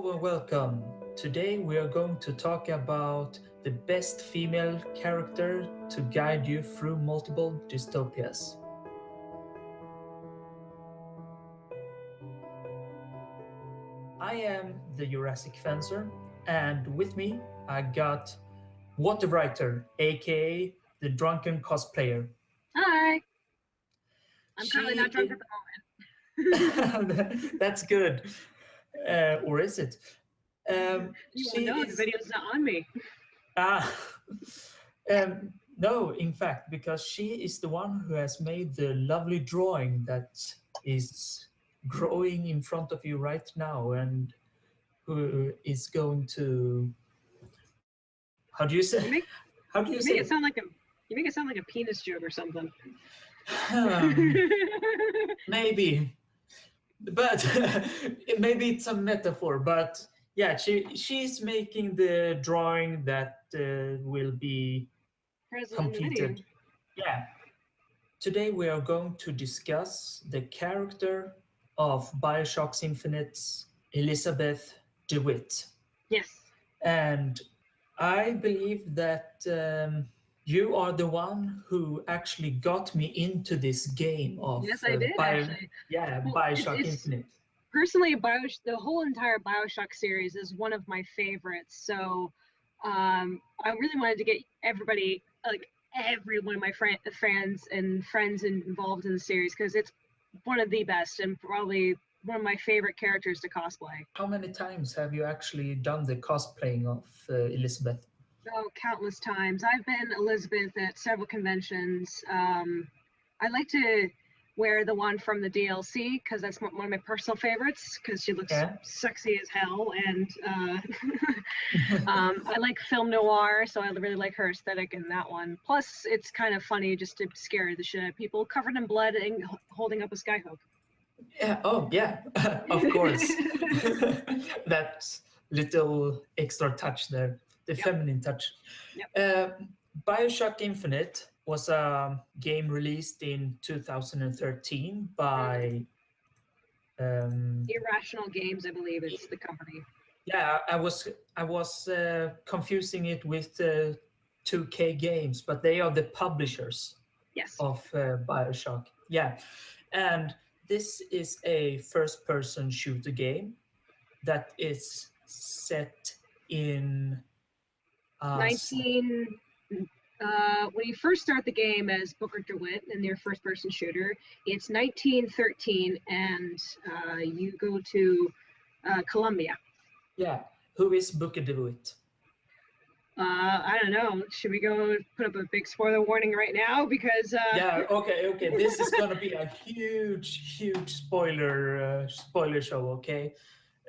Hello and welcome. Today we are going to talk about the best female character to guide you through multiple dystopias. I am the Jurassic Fencer, and with me I got Waterwriter, a.k.a. the drunken cosplayer. Hi. I'm currently not drunk She at the moment. That's good. Or is it? You won't She know, the is video's not on me. Ah, no, in fact, because she is the one who has made the lovely drawing that is growing in front of you right now and who is going to, how do you say, You make how do you you say make it? it sound like a penis joke or something. Um, maybe, but maybe it's a metaphor, but yeah, she's making the drawing that will be Present in the video. completed. Yeah. Today we are going to discuss the character of Bioshock's Infinite's Elizabeth DeWitt. Yes. And I believe that you are the one who actually got me into this game of Yes, I did actually. Well, Bioshock it's Infinite. personally the whole entire Bioshock series is one of my favorites. So I really wanted to get everybody, like every one of my fans and friends involved in the series because it's one of the best and probably one of my favorite characters to cosplay. How many times have you actually done the cosplaying of Elizabeth? Oh, countless times. I've been Elizabeth at several conventions. I like to wear the one from the DLC because that's one of my personal favorites because she looks Yeah. sexy as hell. And I like film noir, so I really like her aesthetic in that one. Plus, it's kind of funny just to scare the shit out of people covered in blood and holding up a skyhook. Yeah. Oh, yeah. Of course. That little extra touch there, the Yep. feminine touch. Yep. Bioshock Infinite was a game released in 2013 by. Irrational Games, I believe it's the company. Yeah, I was confusing it with 2K Games, but they are the publishers Yes. of Bioshock. Yeah, and this is a first-person shooter game that is set in 19 when you first start the game as Booker DeWitt in your first person shooter, it's 1913 and you go to Colombia. yeah. Who is Booker DeWitt? I don't know. Should we go put up a big spoiler warning right now? Because Yeah, okay. This is gonna be a huge spoiler show. Okay,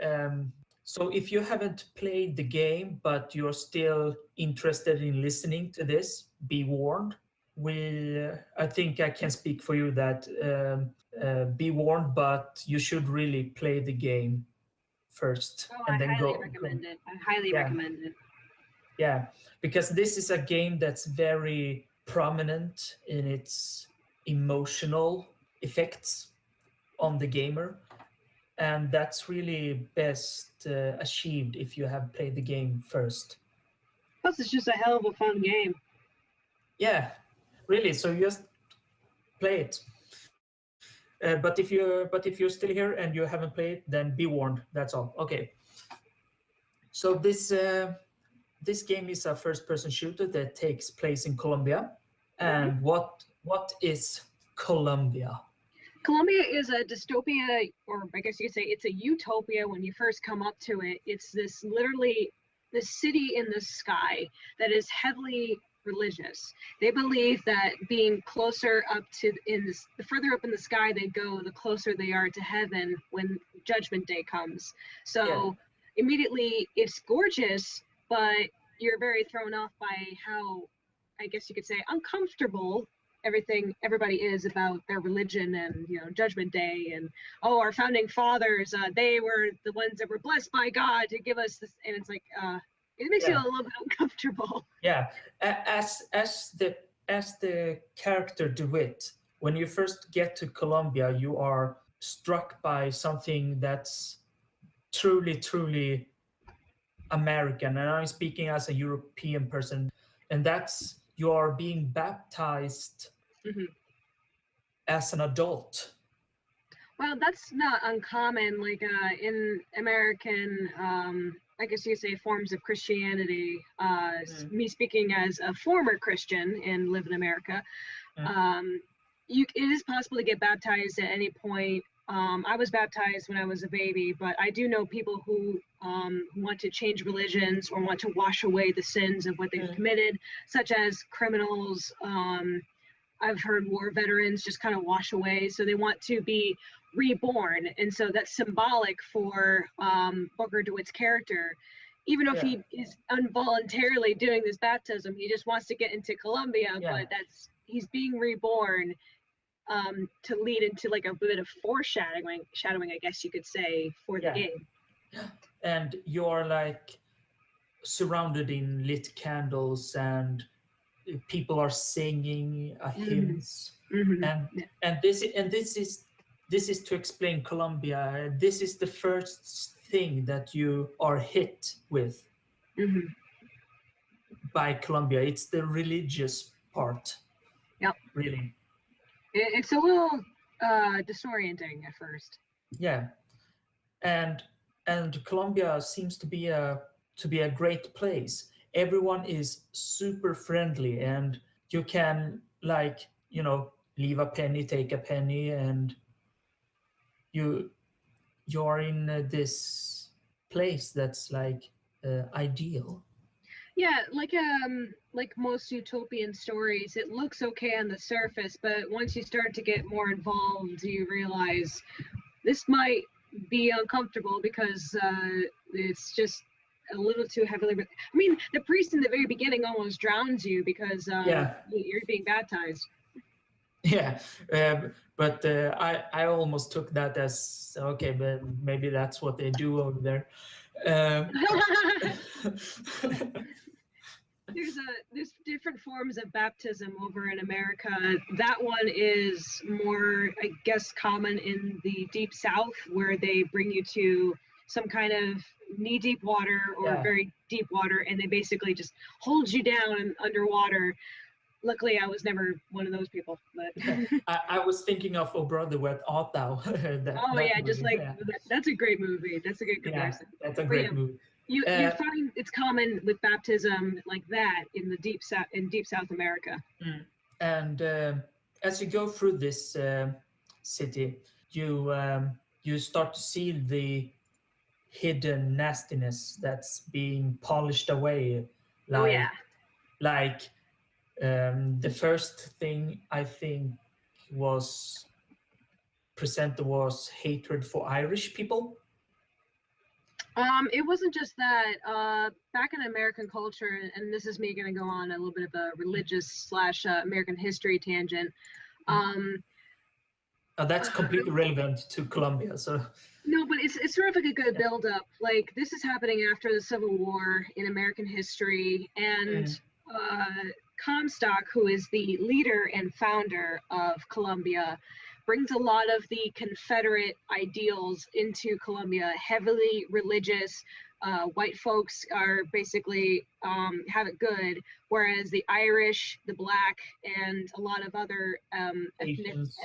um, so if you haven't played the game but you're still interested in listening to this, be warned. I think I can speak for you that be warned, but you should really play the game first oh, and I then highly go. recommend it. I highly Yeah, recommend it. yeah, because this is a game that's very prominent in its emotional effects on the gamer, and that's really best achieved if you have played the game first. Plus, it's just a hell of a fun game. Yeah, really. So just play it. But if you're still here and you haven't played, then be warned. That's all. Okay. So this game is a first-person shooter that takes place in Colombia. And what is Colombia? Colombia is a dystopia, or I guess you could say it's a utopia when you first come up to it. It's this literally the city in the sky that is heavily religious. They believe that being closer up to the further up in the sky they go, the closer they are to heaven when Judgment Day comes. Yeah, So immediately it's gorgeous, but you're very thrown off by how, I guess you could say, uncomfortable everybody is about their religion and Judgment Day and our founding fathers, they were the ones that were blessed by God to give us this, and it's like it makes you a yeah, little bit uncomfortable. yeah. As the character DeWitt, when you first get to Colombia, you are struck by something that's truly, truly American, and I'm speaking as a European person, and that's you are being baptized Hmm. as an adult. Well, that's not uncommon. Like in American, I guess you could say forms of Christianity. Mm, Me speaking as a former Christian and live in America, mm, um, it is possible to get baptized at any point. I was baptized when I was a baby, but I do know people who want to change religions or want to wash away the sins of what they've mm. committed, such as criminals. I've heard war veterans just kind of wash away. So they want to be reborn. And so that's symbolic for Booker DeWitt's character. Even if Yeah, he is involuntarily doing this baptism, he just wants to get into Colombia, yeah, but he's being reborn to lead into like a bit of shadowing, I guess you could say, for the yeah. game. And you're like surrounded in lit candles, and people are singing Mm-hmm. hymns, Mm-hmm. and Yeah. this is to explain Colombia. This is the first thing that you are hit with Mm-hmm. by Colombia. It's the religious part, Yep. really. It's a little disorienting at first. Yeah, and Colombia seems to be a great place. Everyone is super friendly, and you can, like, leave a penny, take a penny, and you you're in this place that's like ideal. Yeah, like most utopian stories, it looks okay on the surface, but once you start to get more involved, you realize this might be uncomfortable because it's just a little too heavily. I mean, the priest in the very beginning almost drowns you because Yeah, you're being baptized. yeah. But I almost took that as okay, but maybe that's what they do over there. Um, There's different forms of baptism over in America. That one is more, I guess, common in the deep south, where they bring you to some kind of knee deep water or yeah. very deep water, and they basically just hold you down underwater. Luckily, I was never one of those people, but I was thinking of "Oh Brother, Where Art Thou?" oh that yeah, just movie. like Yeah, that's a great movie. That's a good yeah, comparison. that's a But yeah, great movie. you Uh, find it's common with baptism like that in the deep South America. mm. And as you go through this city, you start to see the hidden nastiness that's being polished away, Oh yeah. like like the first thing I think was presented was hatred for Irish people. It wasn't just that. Back in American culture, and this is me going to go on a little bit of a religious slash American history tangent. Mm. Um, That's completely relevant to Colombia. So, no, but it's sort of like a good build up. Like this is happening after the Civil War in American history, and mm, uh, Comstock, who is the leader and founder of Colombia, brings a lot of the Confederate ideals into Colombia, heavily religious. White folks are basically have it good, whereas the Irish, the Black, and a lot of other Asians,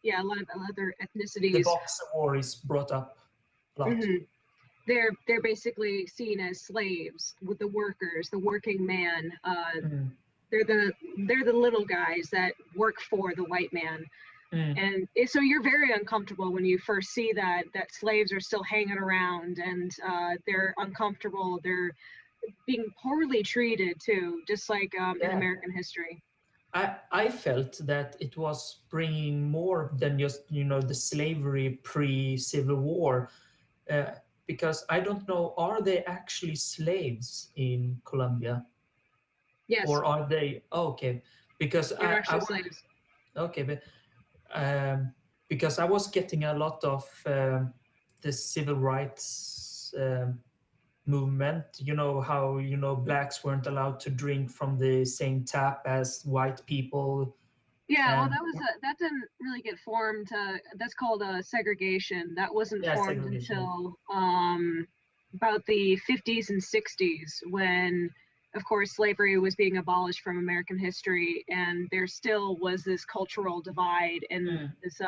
yeah, a lot of other the ethnicities. Boxer War is brought up a lot. Mhm. They're basically seen as slaves with the workers, the working man. Mm, They're the they're the little guys that work for the white man, mm. and so you're very uncomfortable when you first see that slaves are still hanging around, and they're uncomfortable. They're being poorly treated too, just like in Yeah, American history. I felt that it was bringing more than just the slavery pre-Civil War, uh, because I don't know, are they actually slaves in Colombia, Yes, or are they? Oh, okay, because they're I actually slaves. okay, but because I was getting a lot of the civil rights movement. You know how blacks weren't allowed to drink from the same tap as white people Yeah, well, And that didn't really get formed. That's called segregation. That wasn't yeah, formed segregation. until about the 50s and 60s, when, of course, slavery was being abolished from American history, and there still was this cultural divide and Mm, this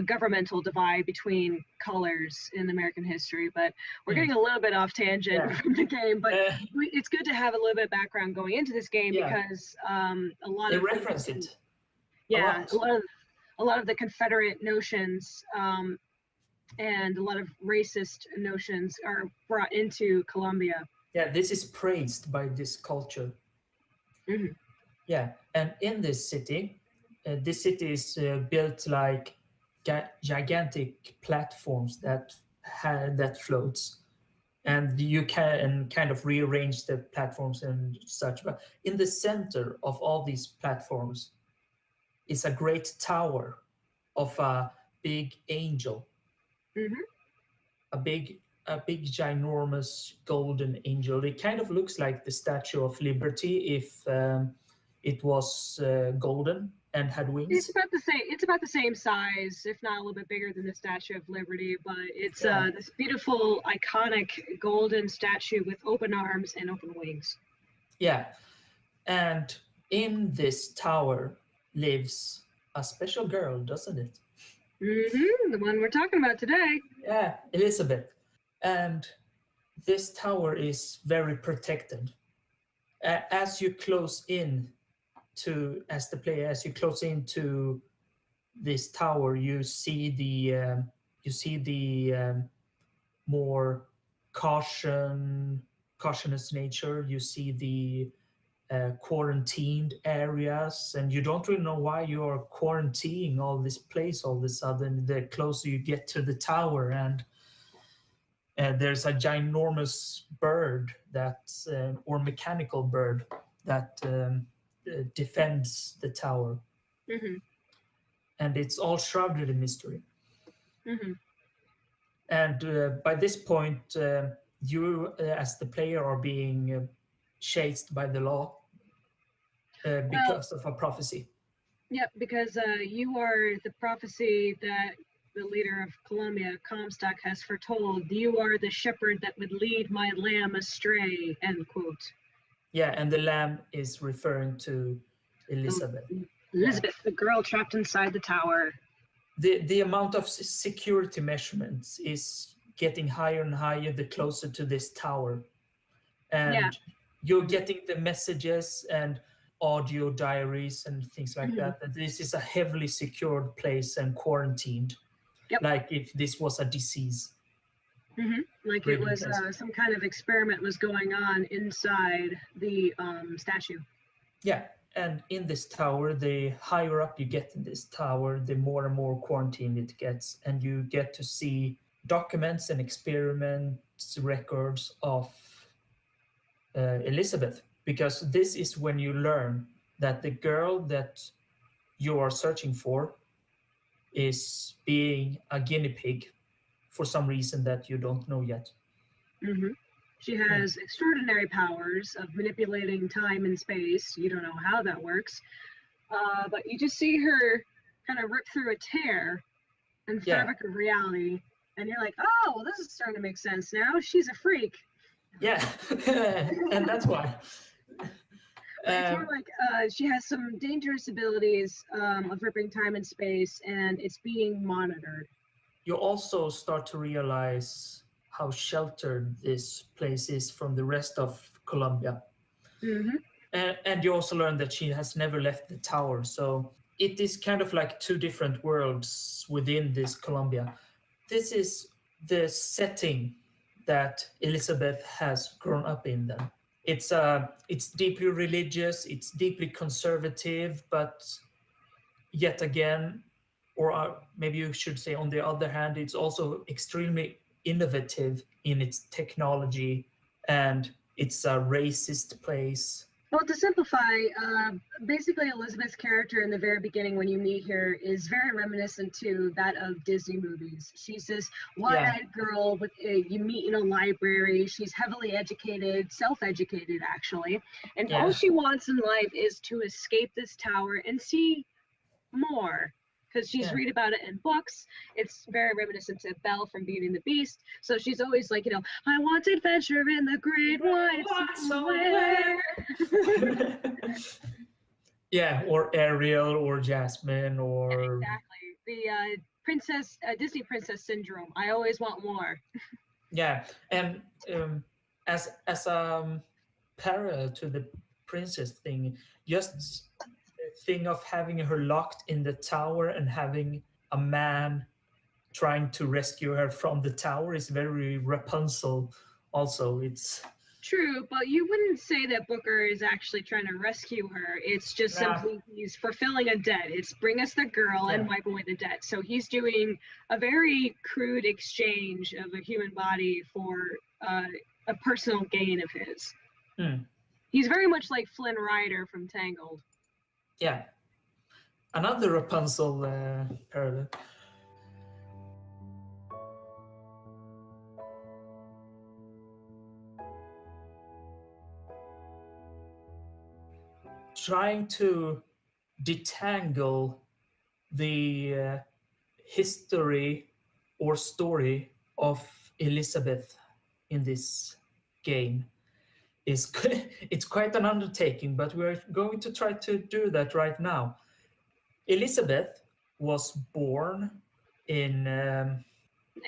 governmental divide between colors in American history. But we're mm, getting a little bit off tangent yeah. from the game. But Uh, it's good to have a little bit of background going into this game yeah, because a lot they of reference it a yeah, lot. a lot of the Confederate notions and a lot of racist notions are brought into Colombia. Yeah, this is praised by this culture. Hmm. Yeah, and in this city is built like gigantic platforms that floats, and you can kind of rearrange the platforms and such. But in the center of all these platforms is a great tower of a big angel, Hmm. a big ginormous golden angel. It kind of looks like the Statue of Liberty if it was golden and had It's wings. about the same. It's about the same size, if not a little bit bigger than the Statue of Liberty. But it's Yeah, this beautiful, iconic golden statue with open arms and open wings. yeah. And in this tower lives a special girl, doesn't it? The one we're talking about today. Yeah, Elizabeth. And this tower is very protected. As you close in as the player, as you close into this tower, you see the more cautious nature. You see the quarantined areas, and you don't really know why you're quarantining all this place all of a sudden. The closer you get to the tower, and there's a ginormous bird or mechanical bird that defends the tower, Hmm. and it's all shrouded in mystery. Hmm. And by this point, you, as the player, are being chased by the law Well, because of a prophecy. yep, because you are the prophecy that the leader of Colombia, Comstock, has foretold. You are the shepherd that would lead my lamb astray, end quote. Yeah, and the lamb is referring to The, Elizabeth. Yeah, Elizabeth, the girl trapped inside the tower. the amount of security measurements is getting higher and higher the closer to this tower, Yeah. and you're getting the messages and audio diaries and things like Hmm. that this is a heavily secured place and quarantined, Yep. like if this was a disease Like it ridden was place. some kind of experiment was going on inside the statue. Yeah, and in this tower, the higher up you get in this tower, the more and more quarantined it gets, and you get to see documents and experiments records of Elizabeth, because this is when you learn that the girl that you are searching for is being a guinea pig for some reason that you don't know yet. Hmm. She Mm. has extraordinary powers of manipulating time and space. You don't know how that works, but you just see her kind of rip through a tear in Yeah, fabric of reality, and you're like, oh, well, this is starting to make sense now. She's a freak. yeah, and that's why. But it's more Um, like she has some dangerous abilities of ripping time and space, and it's being monitored. you also start to realize how sheltered this place is from the rest of Colombia. Hmm. And you also learn that she has never left the tower. So it is kind of like two different worlds within this Colombia. This is the setting that Elizabeth has grown up in then. It's deeply religious, it's deeply conservative, but yet again, or maybe you should say on the other hand, it's also extremely innovative in its technology, and it's a racist place. Well, to simplify, basically Elizabeth's character in the very beginning when you meet her is very reminiscent to that of Disney movies. She's this Yeah, wide-eyed girl with you meet in a library. She's heavily educated, self-educated actually, and all yeah, she wants in life is to escape this tower and see more because she's Yeah. read about it in books. It's very reminiscent to Belle from Beauty and the Beast. So she's always like, I want adventure in the great wide somewhere. Yeah, or Ariel or Jasmine or Exactly. The princess, Disney princess syndrome. I always want more. yeah, and as a parallel to the princess thing, just the thing of having her locked in the tower and having a man trying to rescue her from the tower is very Rapunzel. Also, it's True, but you wouldn't say that Booker is actually trying to rescue her. It's just nah, simply he's fulfilling a debt. It's bring us the girl yeah, and wipe away the debt. So he's doing a very crude exchange of a human body for uh, a personal gain of his. hmm, He's very much like Flynn Rider from Tangled. yeah. Another Rapunzel parallel. Trying to detangle the history or story of Elizabeth in this game is it's quite an undertaking, but we're going to try to do that right now. Elizabeth was born in oh,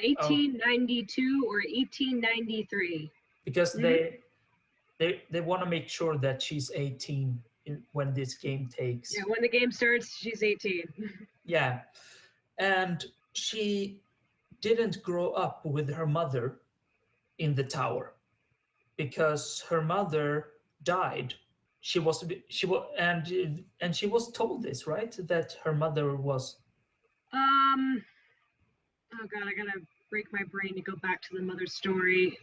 1892 or 1893. because Mm-hmm. they want to make sure that she's 18 when this game takes. Yeah, when the game starts, she's 18. Yeah, and she didn't grow up with her mother in the tower because her mother died. And she was told this, right, that her mother was Um, oh god, I gotta break my brain to go back to the mother story.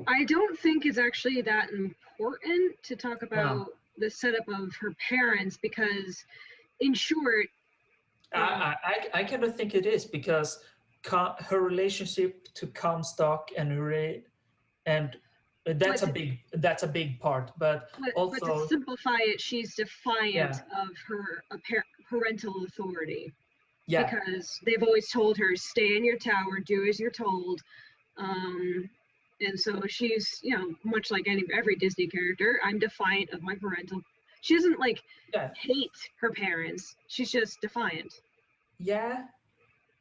I don't think it's actually that important to talk no. about the setup of her parents because, in short, I kind of think it is because her relationship to Comstock and and but to, that's a big part, but but to also simplify it, she's defiant yeah, of her parental authority yeah, because they've always told her stay in your tower, do as you're told. Um, and so she's, much like every Disney character, I'm defiant of my parental. She doesn't like yeah, hate her parents. She's just defiant. yeah,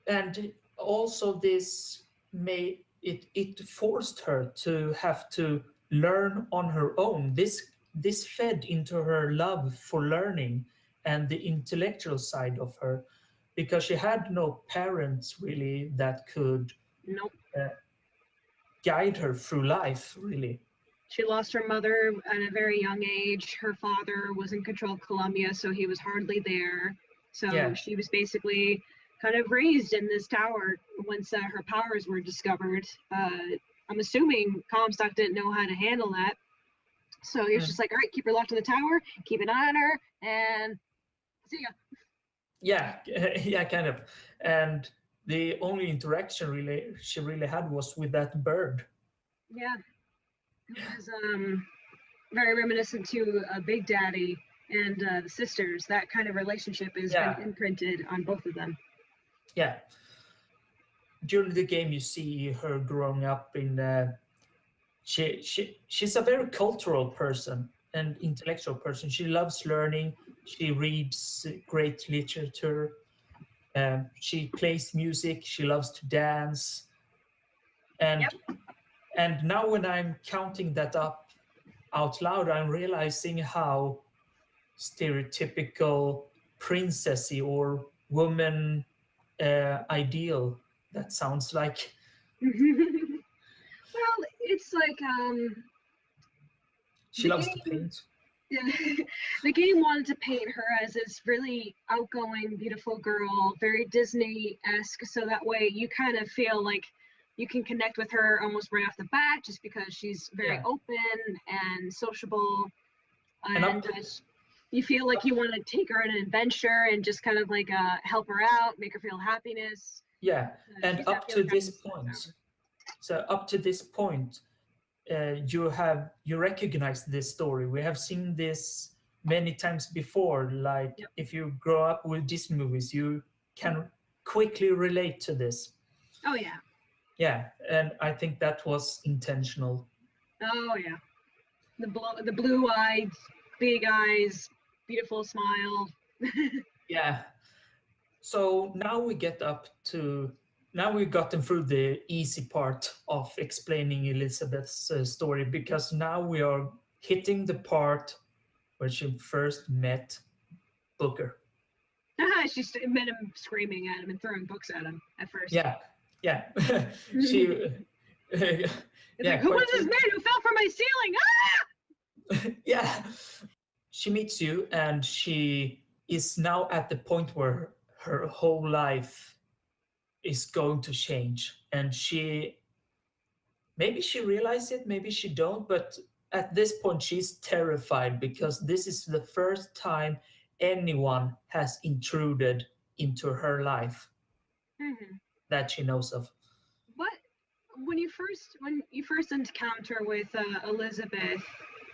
and also this made it forced her to have to learn on her own. This fed into her love for learning and the intellectual side of her because she had no parents really that could Nope. uh, guide her through life really. She lost her mother at a very young age. Her father was in control of Columbia, so he was hardly there. So Yeah. she was basically kind of raised in this tower once her powers were discovered. I'm assuming Comstock didn't know how to handle that. So he was Mm. just like, all right, keep her locked in the tower, keep an eye on her, and see ya. Yeah, yeah, kind of. And the only interaction really she really had was with that bird. Yeah, it was very reminiscent to Big Daddy and the sisters. That kind of relationship has been Yeah, imprinted on both of them. yeah. During the game, you see her growing up in. She's a very cultural person and intellectual person. She loves learning. She reads great literature. She plays music. She loves to dance. Yep. And and now when I'm counting that up out loud, I'm realizing how stereotypical princessy or woman ideal that sounds like. Well, it's like She the loves to game. paint. The game wanted to paint her as this really outgoing, beautiful girl, very Disney-esque, so that way you kind of feel like you can connect with her almost right off the bat, just because she's very Yeah, open and sociable, and up and to you feel like up, you want to take her on an adventure and just kind of like help her out, make her feel happiness. yeah, and She's got up feeling to this happiness in the point. tower. So up to this point, you recognize this story. We have seen this many times before. Like Yep. if you grow up with Disney movies, you can quickly relate to this. Oh yeah. Yeah, and I think that was intentional. Oh yeah. The blue eyed, big eyes, beautiful smile. Yeah. So now we get up to now we've gotten through the easy part of explaining Elizabeth's story, because now we are hitting the part where she first met Booker. She met him screaming at him and throwing books at him at first. Yeah, yeah. It's She, like, yeah, who was quite. this man who fell from my ceiling? Yeah, she meets you, and she is now at the point where her whole life is going to change, and she maybe she realizes it, maybe she don't, but at this point she's terrified because this is the first time anyone has intruded into her life Ah! that she knows of. What when you first encounter with Elizabeth,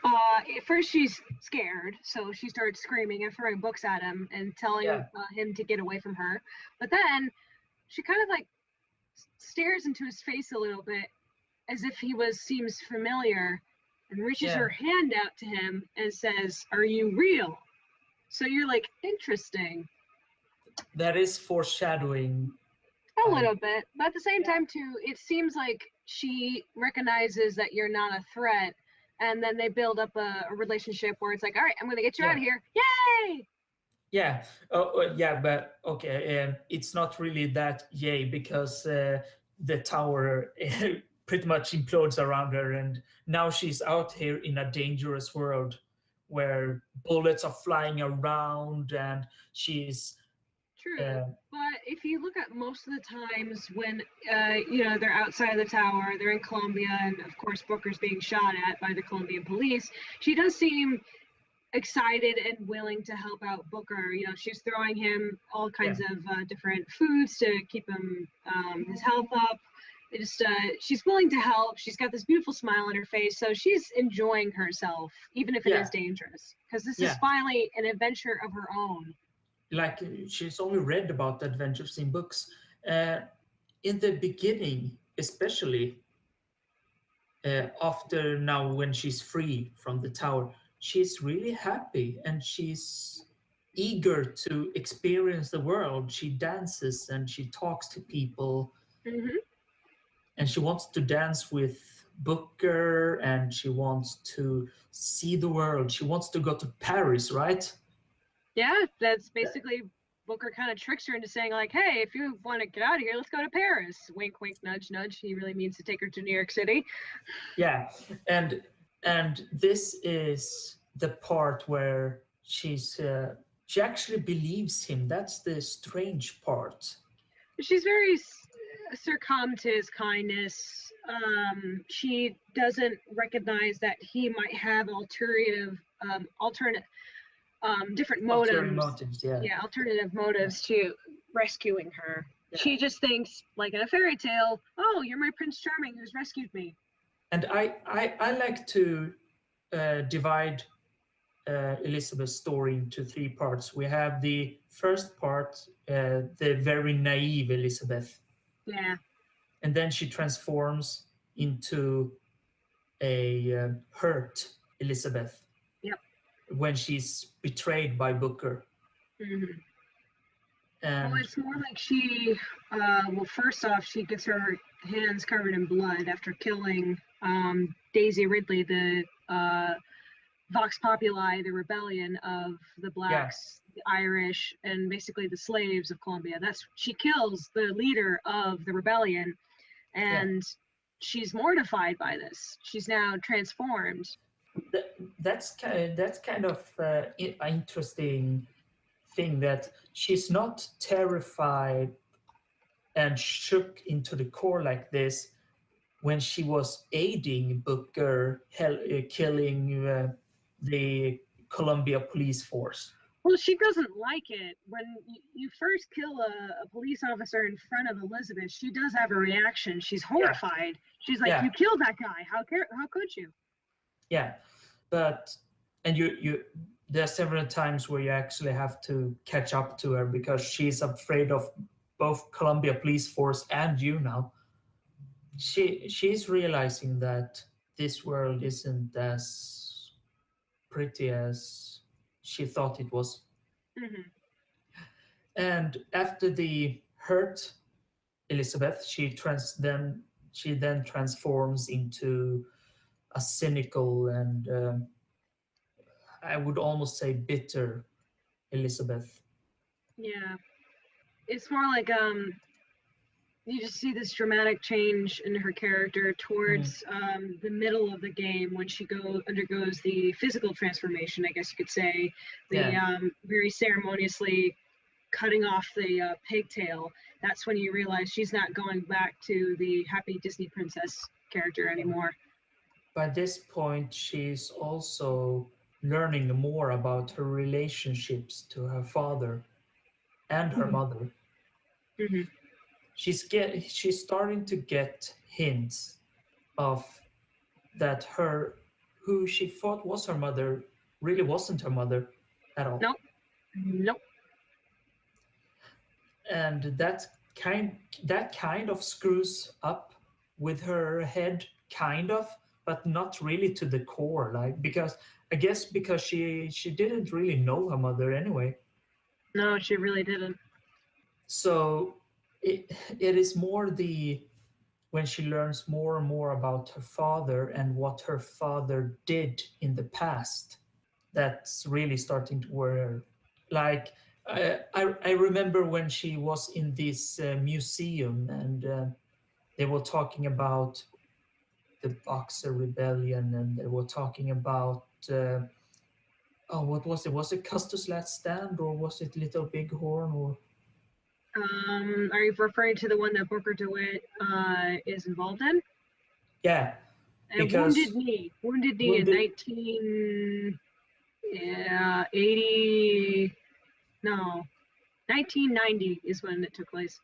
at first she's scared, so she starts screaming and throwing books at him and telling Yeah, him to get away from her. But then she kind of like stares into his face a little bit as if he was seems familiar and reaches yeah, her hand out to him and says, "Are you real?" So you're like, interesting. that is foreshadowing. A I little bit, but at the same Yeah, time too, it seems like she recognizes that you're not a threat, and then they build up a relationship where it's like, all right, I'm gonna get you out yeah, of here, yay! yeah. Yeah, but okay, it's not really that yay, because the tower pretty much implodes around her, and now she's out here in a dangerous world where bullets are flying around, and she's True, uh, but if you look at most of the times when they're outside of the tower, they're in Colombia, and of course Booker's being shot at by the Colombian police. She does seem excited and willing to help out Booker. You know, she's throwing him all yeah, kinds of different foods to keep him his health up. She's willing to help. She's got this beautiful smile on her face, so she's enjoying herself, even if it is yeah, dangerous, because this is yeah. finally an adventure of her own. Like she's only read about adventures in books. Uh, in the beginning, especially after now when she's free from the tower, she's really happy and she's eager to experience the world. She dances and she talks to people, Hmm. and she wants to dance with Booker, and she wants to see the world. She wants to go to Paris, right? Yeah, that's basically Booker kind of tricks her into saying like, "Hey, if you want to get out of here, let's go to Paris." Wink, wink, nudge, nudge. He really means to take her to New York City. Yeah, and this is the part where she actually believes him. That's the strange part. She's very succumb to his kindness. She doesn't recognize that he might have alternate, different Ulterior motives. motives, yeah, Yeah, alternative motives to rescuing her. yeah. She just thinks, like in a fairy tale, "Oh, you're my Prince Charming who's rescued me." And I like to divide Elizabeth's story into three parts. We have the first part, the very naive Elizabeth, Yeah. and then she transforms into a hurt Elizabeth Yep. when she's betrayed by Booker. Hmm. Well, And it's more like well, first off, she gets her hands covered in blood after killing Daisy Ridley, the Vox Populi, the rebellion of the yeah, blacks, the Irish, and basically the slaves of Colombia. She kills the leader of the rebellion, yeah, and she's mortified by this. She's now transformed. that's kind of interesting thing, that she's not terrified and shook into the core like this when she was aiding Booker killing the Columbia police force. Well, she doesn't like it. When you first kill a police officer in front of Elizabeth, she does have a reaction. She's Yeah, horrified. She's like, yeah, "You killed that guy. How could you?" yeah. But and there are several times where you actually have to catch up to her because she's afraid of both Columbia Police Force and you now. She's realizing that this world isn't as pretty as she thought it was. Hmm. And after the hurt Elizabeth, she then transforms into a cynical and I would almost say bitter Elizabeth. Yeah, it's more like you just see this dramatic change in her character Mm, towards the middle of the game when she undergoes the physical transformation, I guess you could say, the yeah. very ceremoniously cutting off the pigtail. That's when you realize she's not going back to the happy Disney princess character anymore. By this point, she's also learning more about her relationships to her father and her mother. Hmm. She's starting to get hints of that her who she thought was her mother really wasn't her mother at all. Nope, nope. And that kind of screws up with her head, kind of, but not really to the core, like because I guess because she didn't really know her mother anyway. No, she really didn't. So it is more the when she learns more and more about her father and what her father did in the past that's really starting to worry her. Like I remember when she was in this museum and they were talking about the Boxer Rebellion and they were talking about oh, what was it? Was it Custis Last Stand or was it Little Bighorn or Are you referring to the one that Booker DeWitt is involved in? yeah, Wounded because Knee. Wounded Knee in Wounded 1980. No, 1990 is when it took place.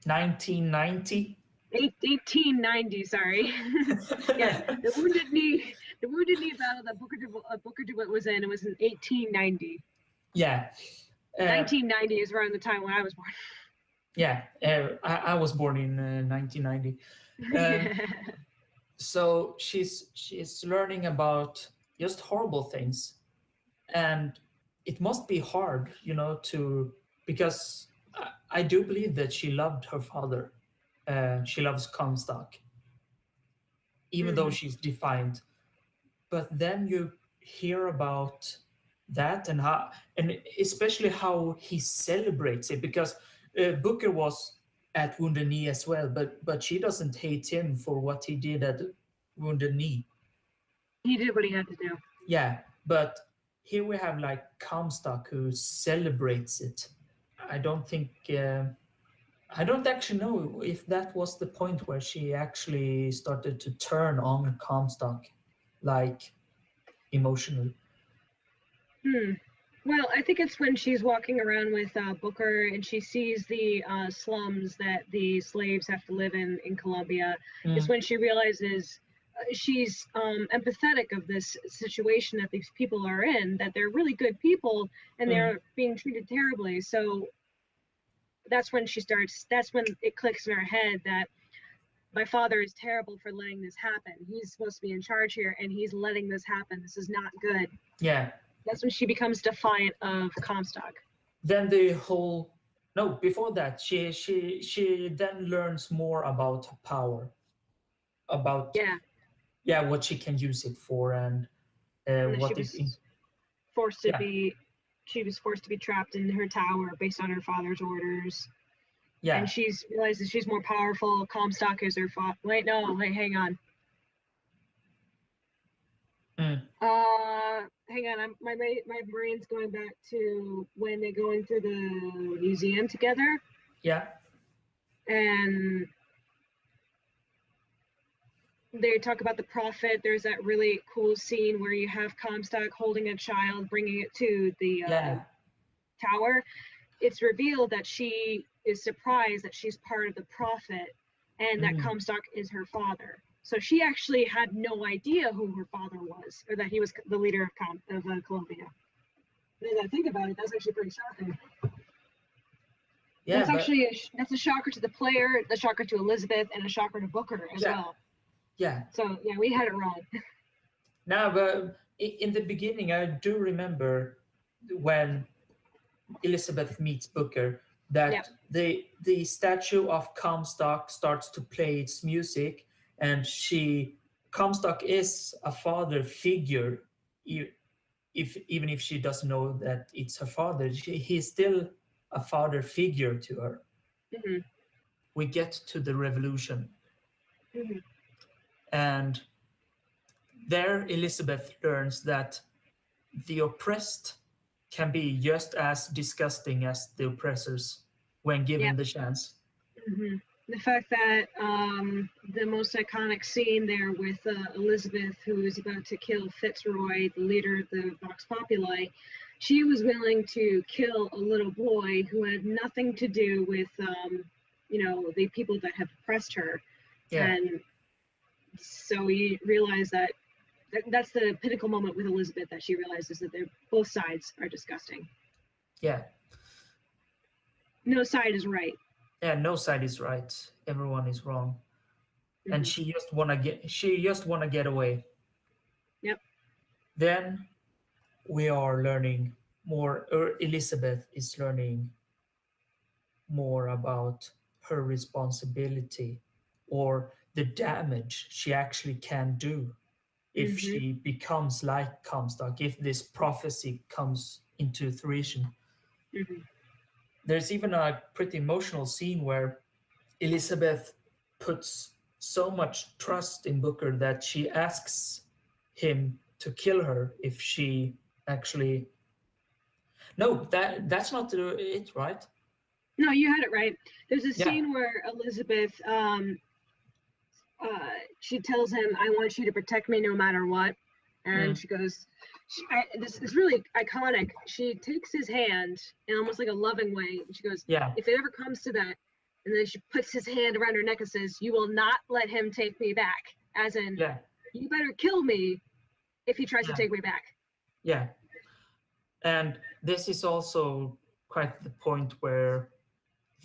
1990. 1890. Sorry. Yeah, the Wounded Knee. The Wounded Knee battle that Booker DeWitt was in. It was in 1890. Yeah, uh, 1990 is around the time when I was born. yeah. I was born in 1990. Um, so she's learning about just horrible things and it must be hard to because I do believe that she loved her father. She loves Comstock even though Hmm. she's defiant, but then you hear about that and how and especially how he celebrates it because Booker was at Wounded Knee as well, but she doesn't hate him for what he did at Wounded Knee. He did what he had to do. Yeah, but here we have like Comstock who celebrates it. I don't think I don't actually know if that was the point where she actually started to turn on Comstock, like emotionally. Hmm. Well, I think it's when she's walking around with Booker and she sees the slums that the slaves have to live in Colombia. Is Mm, when she realizes she's empathetic of this situation that these people are in, that they're really good people and mm, they're being treated terribly. So that's when it clicks in her head that my father is terrible for letting this happen. He's supposed to be in charge here and he's letting this happen. This is not good. yeah. That's when she becomes defiant of Comstock. Then the whole no before that she then learns more about her power, about Yeah, yeah what she can use it for and and what it forced to yeah be she was forced to be trapped in her tower based on her father's orders. And yeah. she's realizes she's more powerful. Comstock is her father. Wait, no, wait, hang on. Mm, Hang on. My brain's going back to when they're going through the museum together, yeah. and they talk about the prophet. There's that really cool scene where you have Comstock holding a child, bringing it to the Yeah. tower. It's revealed that she is surprised that she's part of the prophet and that Mm. Comstock is her father. So she actually had no idea who her father was, or that he was the leader of Colombia. Now that I think about it, that's actually pretty shocking. Yeah, That's but actually that's a shocker to the player, the shocker to Elizabeth, and a shocker to Booker as yeah, well. yeah. So yeah, we had it wrong. Now, but in the beginning, I do remember when Elizabeth meets Booker Yep. that the statue of Comstock starts to play its music, and Comstock is a father figure, if even if she doesn't know that it's her father, he's still a father figure to her. Hmm. We get to the revolution, Hmm. and there Elizabeth learns that the oppressed can be just as disgusting as the oppressors when given Yep. the chance. Hmm. The fact that the most iconic scene there with Elizabeth, who is about to kill Fitzroy, the leader of the Vox Populi, she was willing to kill a little boy who had nothing to do with, the people that have oppressed her. Yeah, And so we realize that that's the pinnacle moment with Elizabeth, that she realizes that both sides are disgusting. yeah, No side is right. yeah. No side is right. Everyone is wrong, and Hmm. she just wanna get away. Yep. Then we are learning more. Or Elizabeth is learning more about her responsibility or the damage she actually can do if Hmm. she becomes like Comstock, if this prophecy comes into fruition. Hmm. There's even a pretty emotional scene where Elizabeth puts so much trust in Booker that she asks him to kill her if she actually. No, that's not it, right? No, you had it right. There's a Yeah. scene where Elizabeth, she tells him, "I want you to protect me no matter what," and Mm, she goes, "This is really iconic." She takes his hand in almost like a loving way, and she goes, yeah. "If it ever comes to that," and then she puts his hand around her neck and says, "You will not let him take me back," as in, Yeah. "You better kill me if he tries to Yeah. take me back." Yeah. And this is also quite the point where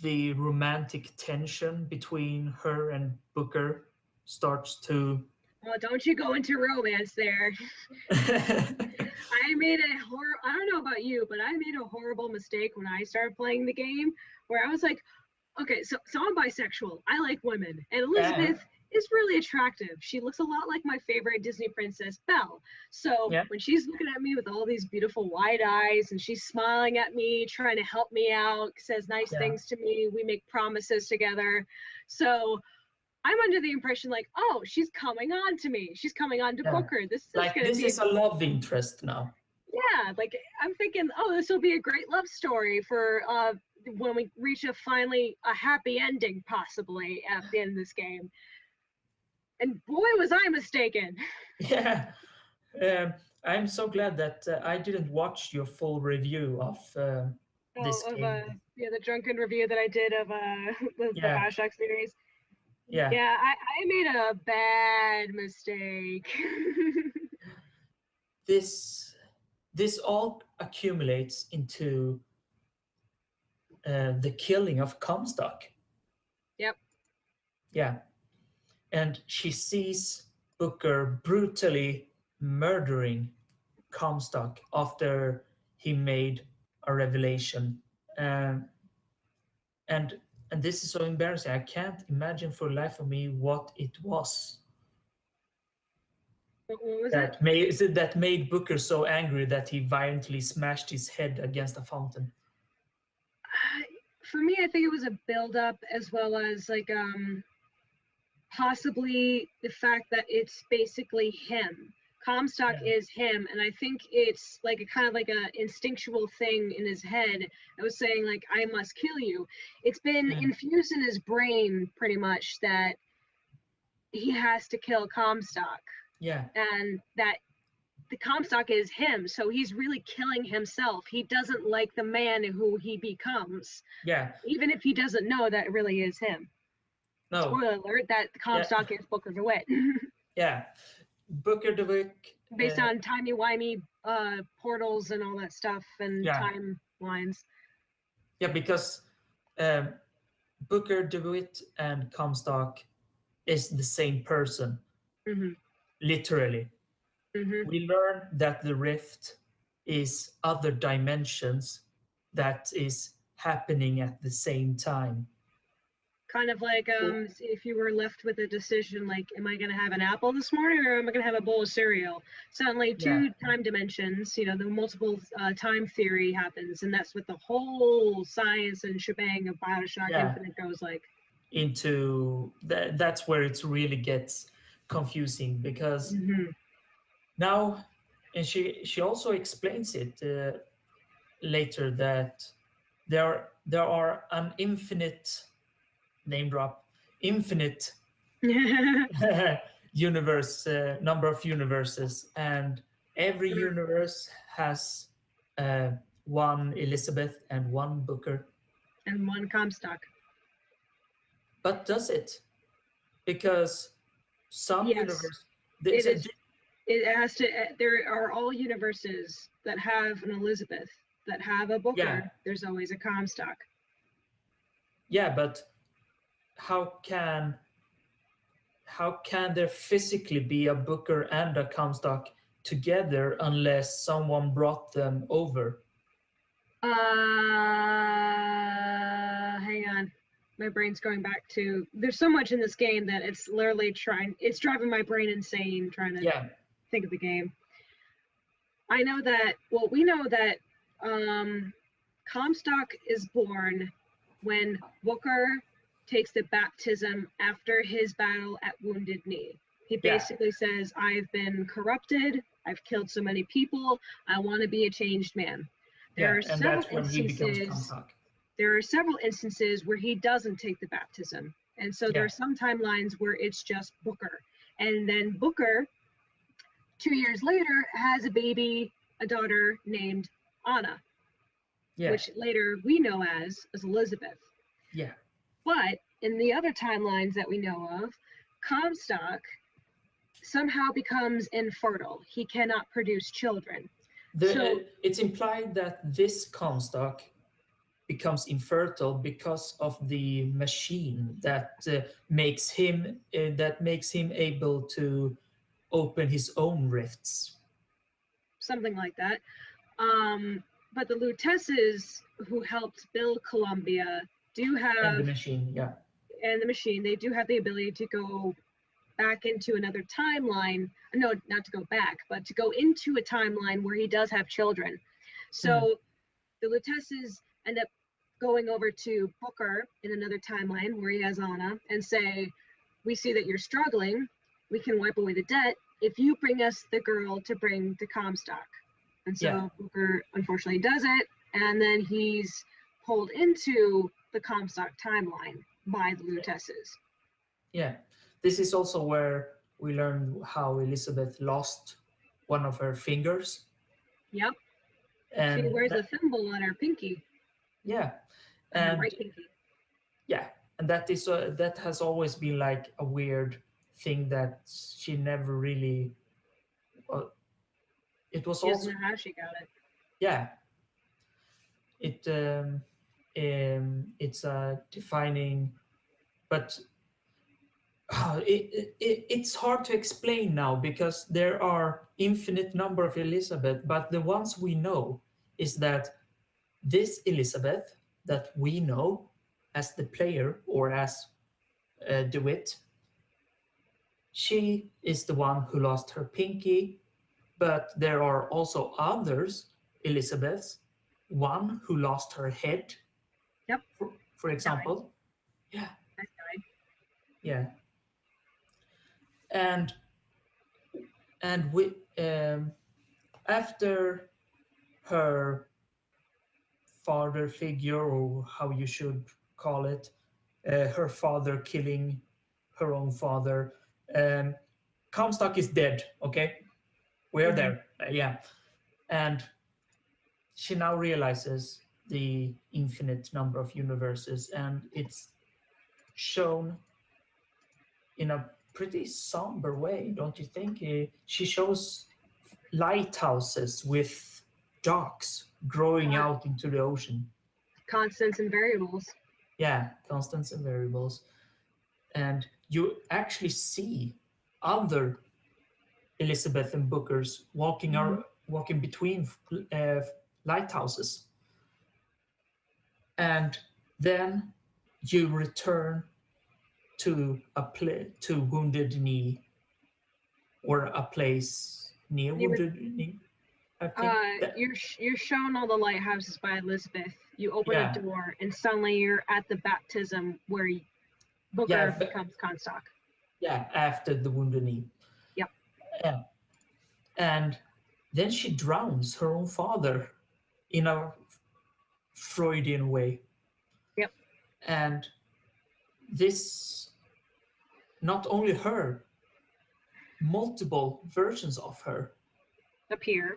the romantic tension between her and Booker starts to. Well, don't you go into romance there. I don't know about you, but I made a horrible mistake when I started playing the game, where I was like, okay, so I'm bisexual. I like women. And Yeah. Elizabeth is really attractive. She looks a lot like my favorite Disney princess, Belle. So Yeah. when she's looking at me with all these beautiful wide eyes and she's smiling at me, trying to help me out, says nice Yeah. things to me, we make promises together. So I'm under the impression like, oh, she's coming on to me. She's coming on to Yeah. Booker. This is Like going to this be is a love interest now. yeah, like I'm thinking, oh, this will be a great love story for when we reach finally a happy ending, possibly at the end of this game. And boy, was I mistaken. Yeah. Um, I'm so glad that I didn't watch your full review of Oh, this of game. the drunken review that I did of the Yeah. Bioshock series. Yeah. Yeah, I made a bad mistake. This all accumulates into the killing of Comstock. Yep. Yeah. And she sees Booker brutally murdering Comstock after he made a revelation. Um, and and this is so embarrassing. I can't imagine for the life of me what it was What was it? that made Booker so angry that he violently smashed his head against a fountain. For me, I think it was a build up as well as like possibly the fact that it's basically him. Comstock Yeah. is him, and I think it's like a kind of like a instinctual thing in his head. I was saying like I must kill you. It's been Mm. infused in his brain pretty much that he has to kill Comstock, Yeah. and that the Comstock is him. So he's really killing himself. He doesn't like the man who he becomes, Yeah. even if he doesn't know that it really is him. No. Spoiler alert, that Yeah. Comstock is Booker DeWitt. Yeah. Booker DeWitt. Based on timey-wimey portals and all that stuff and Yeah. timelines. Yeah, because um, Booker DeWitt and Comstock is the same person, Hmm. literally. Hmm. We learn that the rift is other dimensions that is happening at the same time. Kind of like So, if you were left with a decision like, am I going to have an apple this morning or am I going to have a bowl of cereal? Suddenly, yeah, two time dimensions, the multiple time theory happens, and that's what the whole science and shebang of Bioshock yeah, Infinite goes like. into that. That's where it really gets confusing because Hmm. now, and she also explains it later that there are an infinite name drop infinite universe number of universes, and every universe has uh, one Elizabeth and one Booker. And one Comstock. But does it? Because some Yes, universe it is. It has to. There are all universes that have an Elizabeth, that have a yeah, Booker. There's always a Comstock. yeah, but how can there physically be a Booker and a Comstock together unless someone brought them over? Hang on. My brain's going back to. There's so much in this game that it's literally trying. It's driving my brain insane trying to Yeah, think of the game. I know that. Well, we know that Comstock is born when Booker takes the baptism after his battle at Wounded Knee. He yeah, basically says, I've been corrupted, I've killed so many people, I want to be a changed man. There yeah, are and several that's when he becomes instances Comstock. where he doesn't take the baptism. And so there Yeah, are some timelines where it's just Booker. And then Booker, 2 years later, has a baby, a daughter named Anna, yeah, which later we know as Elizabeth. yeah. But in the other timelines that we know of, Comstock somehow becomes infertile. He cannot produce children. So It's implied that this Comstock becomes infertile because of the machine that makes him able to open his own rifts. something like that. But the Lutesses who helped build Columbia do And the have, machine, yeah, and the machine, they do have the ability to go back into another timeline. No, not to go back, but to go into a timeline where he does have children. mm, So the Lutesses end up going over to Booker in another timeline where he has Anna and say, we see that you're struggling. We can wipe away the debt if you bring us the girl to bring to Comstock. And yeah, so Booker unfortunately does it. And then he's pulled into the Comstock timeline by the Lutesses. yeah. This is also where we learn how Elizabeth lost one of her fingers, Yep. She and wears a thimble on her pinky, yeah, on her and right pinky. yeah, and that has always been like a weird thing that she never really. Well, it was She doesn't also know how she got it. yeah. It it's a defining, but it's hard to explain now because there are infinite number of Elizabeth, but the ones we know is that this Elizabeth that we know as the player or as DeWitt, she is the one who lost her pinky, but there are also others Elizabeths, one who lost her head, Yep. for Died. example. Yeah, That died. yeah, and we after her father figure, or how you should call it, her father killing her own father. Um, Comstock is dead. Okay, we're Hmm. there. Yeah, and she now realizes the infinite number of universes, and it's shown in a pretty somber way, don't you think? She shows lighthouses with docks growing Con- out into the ocean. Constants and variables. Yeah, constants and variables. And you actually see other Elizabeth and Bookers walking between uh, lighthouses. And then you return to Wounded Knee, or a place near You Wounded Knee, I think. you're shown all the lighthouses by Elizabeth. You open a Yeah, door, and suddenly you're at the baptism where Booker yeah, becomes Comstock. yeah, after the Wounded Knee. Yep. Yeah. And then she drowns her own father in a Freudian way. Yep. And this, not only her, multiple versions of her. Appear.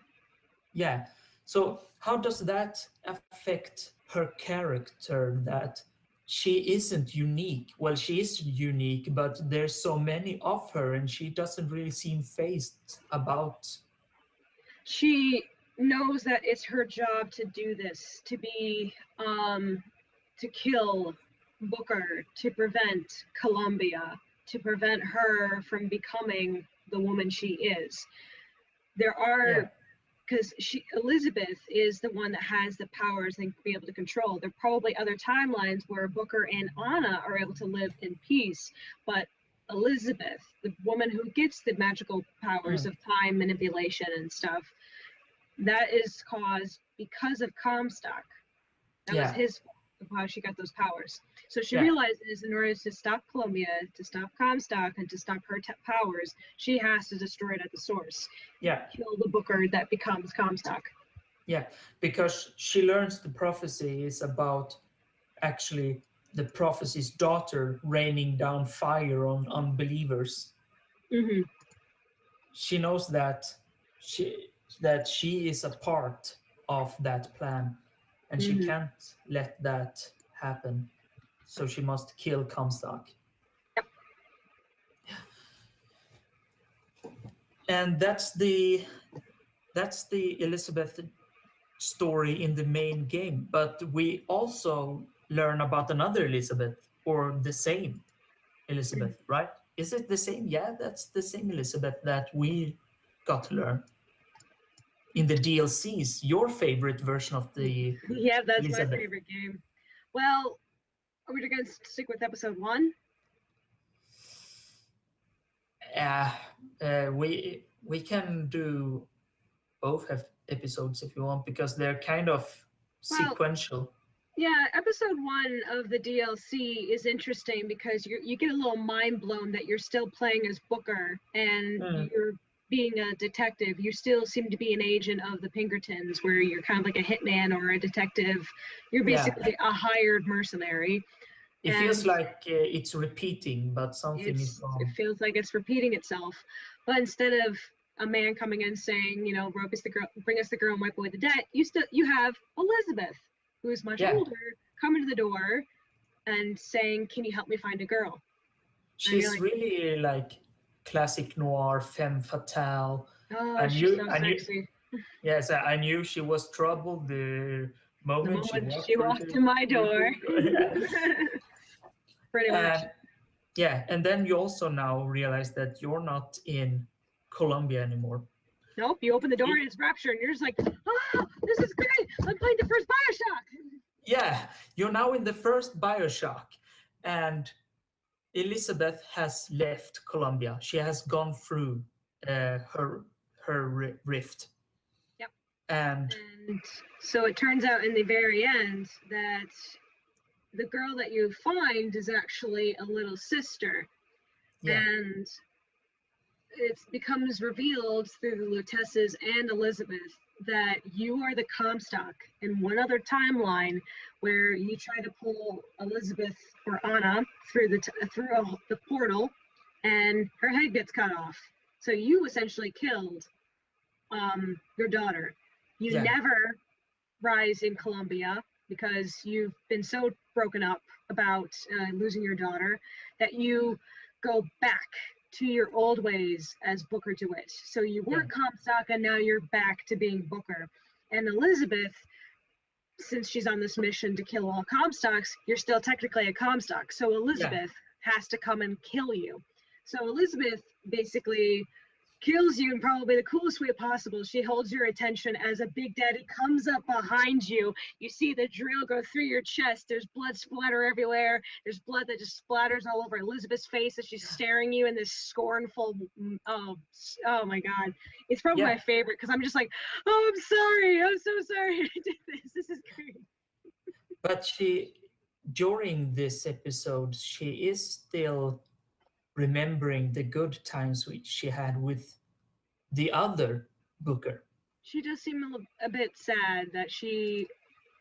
Yeah. So how does that affect her character, that she isn't unique? Well, she is unique, but there's so many of her and she doesn't really seem phased about. She knows that it's her job to do this, to be to kill Booker, to prevent Columbia, to prevent her from becoming the woman she is. There Yeah. are, because Elizabeth is the one that has the powers and be able to control. There are probably other timelines where Booker and Anna are able to live in peace, but Elizabeth, the woman who gets the magical powers Mm. of time manipulation and stuff, that is caused because of Comstock. That was Yeah. his fault of how she got those powers. So she Yeah. realizes in order to stop Columbia, to stop Comstock, and to stop her powers, she has to destroy it at the source. Yeah. Kill the Booker that becomes Comstock. Yeah. Because she learns the prophecy is about actually the prophecy's daughter raining down fire on unbelievers. Mm-hmm. She knows she that she is a part of that plan, and she Mm-hmm. can't let that happen. So she must kill Comstock. Yep. And that's the Elizabeth story in the main game. But we also learn about another Elizabeth, or the same Elizabeth, right? Is it the same? Yeah, that's the same Elizabeth that we got to learn in the DLCs. Your favorite version of the Yeah, that's my Elizabeth. favorite game. Well, are we going to stick with episode 1? Uh, we can do both episodes if you want, because they're kind of Well, sequential. yeah, episode 1 of the DLC is interesting because you get a little mind blown that you're still playing as Booker and Mm, you're being a detective. You still seem to be an agent of the Pinkertons, where you're kind of like a hitman or a detective. You're yeah, basically a hired mercenary, it feels and like it's repeating, but something is it wrong. feels like it's repeating itself. But instead of a man coming in saying, rope us the girl, bring us the girl, and wipe away the debt, you have Elizabeth, who is much Yeah, older, coming to the door and saying, "Can you help me find a girl?" And you're she's like, really like classic noir femme fatale. "Oh, I she's knew, so I knew, sexy." yes, I knew she was trouble the The moment she moment walked she walked to my door, yeah. pretty much. And yeah, and then you also now realize that you're not in Colombia anymore. Nope, you open the door Y- and it's Rapture, and you're just like, "Ah, this is great! I'm playing the first Bioshock." Yeah, you're now in the first Bioshock, and Elizabeth has left Colombia. She has gone through her rift, Yep. and And so it turns out in the very end that the girl that you find is actually a little sister. yeah, And it becomes revealed through the Lutesses and Elizabeth that you are the Comstock in one other timeline where you try to pull Elizabeth or Anna through the portal, and her head gets cut off. So you essentially killed your daughter. You yeah, never rise in Colombia because you've been so broken up about losing your daughter that you go back to your old ways as Booker DeWitt. So you Yeah. weren't Comstock, and now you're back to being Booker. And Elizabeth, since she's on this mission to kill all Comstocks, you're still technically a Comstock. So Yeah. Elizabeth has to come and kill you. So Elizabeth basically kills you in probably the coolest way possible. She holds your attention as a big daddy comes up behind you. You see the drill go through your chest. There's blood splatter everywhere. There's blood that just splatters all over Elizabeth's face as she's staring you in this scornful, oh my God. It's probably my Yeah. favorite because I'm just like, oh, I'm sorry. I'm so sorry I did this. This is great. But during this episode, she is still remembering the good times which she had with the other Booker. She does seem a bit sad that she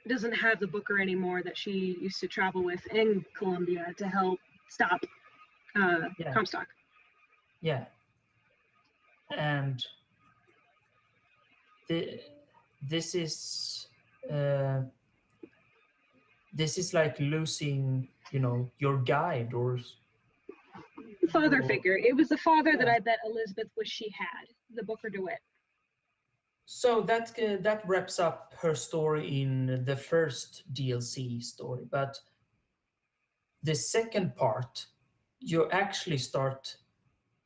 doesn't have the Booker anymore that she used to travel with in Colombia to help stop Yeah. Comstock. Yeah. And this is like losing, your guide or Father figure. It was the father that Yeah. I bet Elizabeth wished she had, the Booker DeWitt. So that wraps up her story in the first DLC story, but the second part, you actually start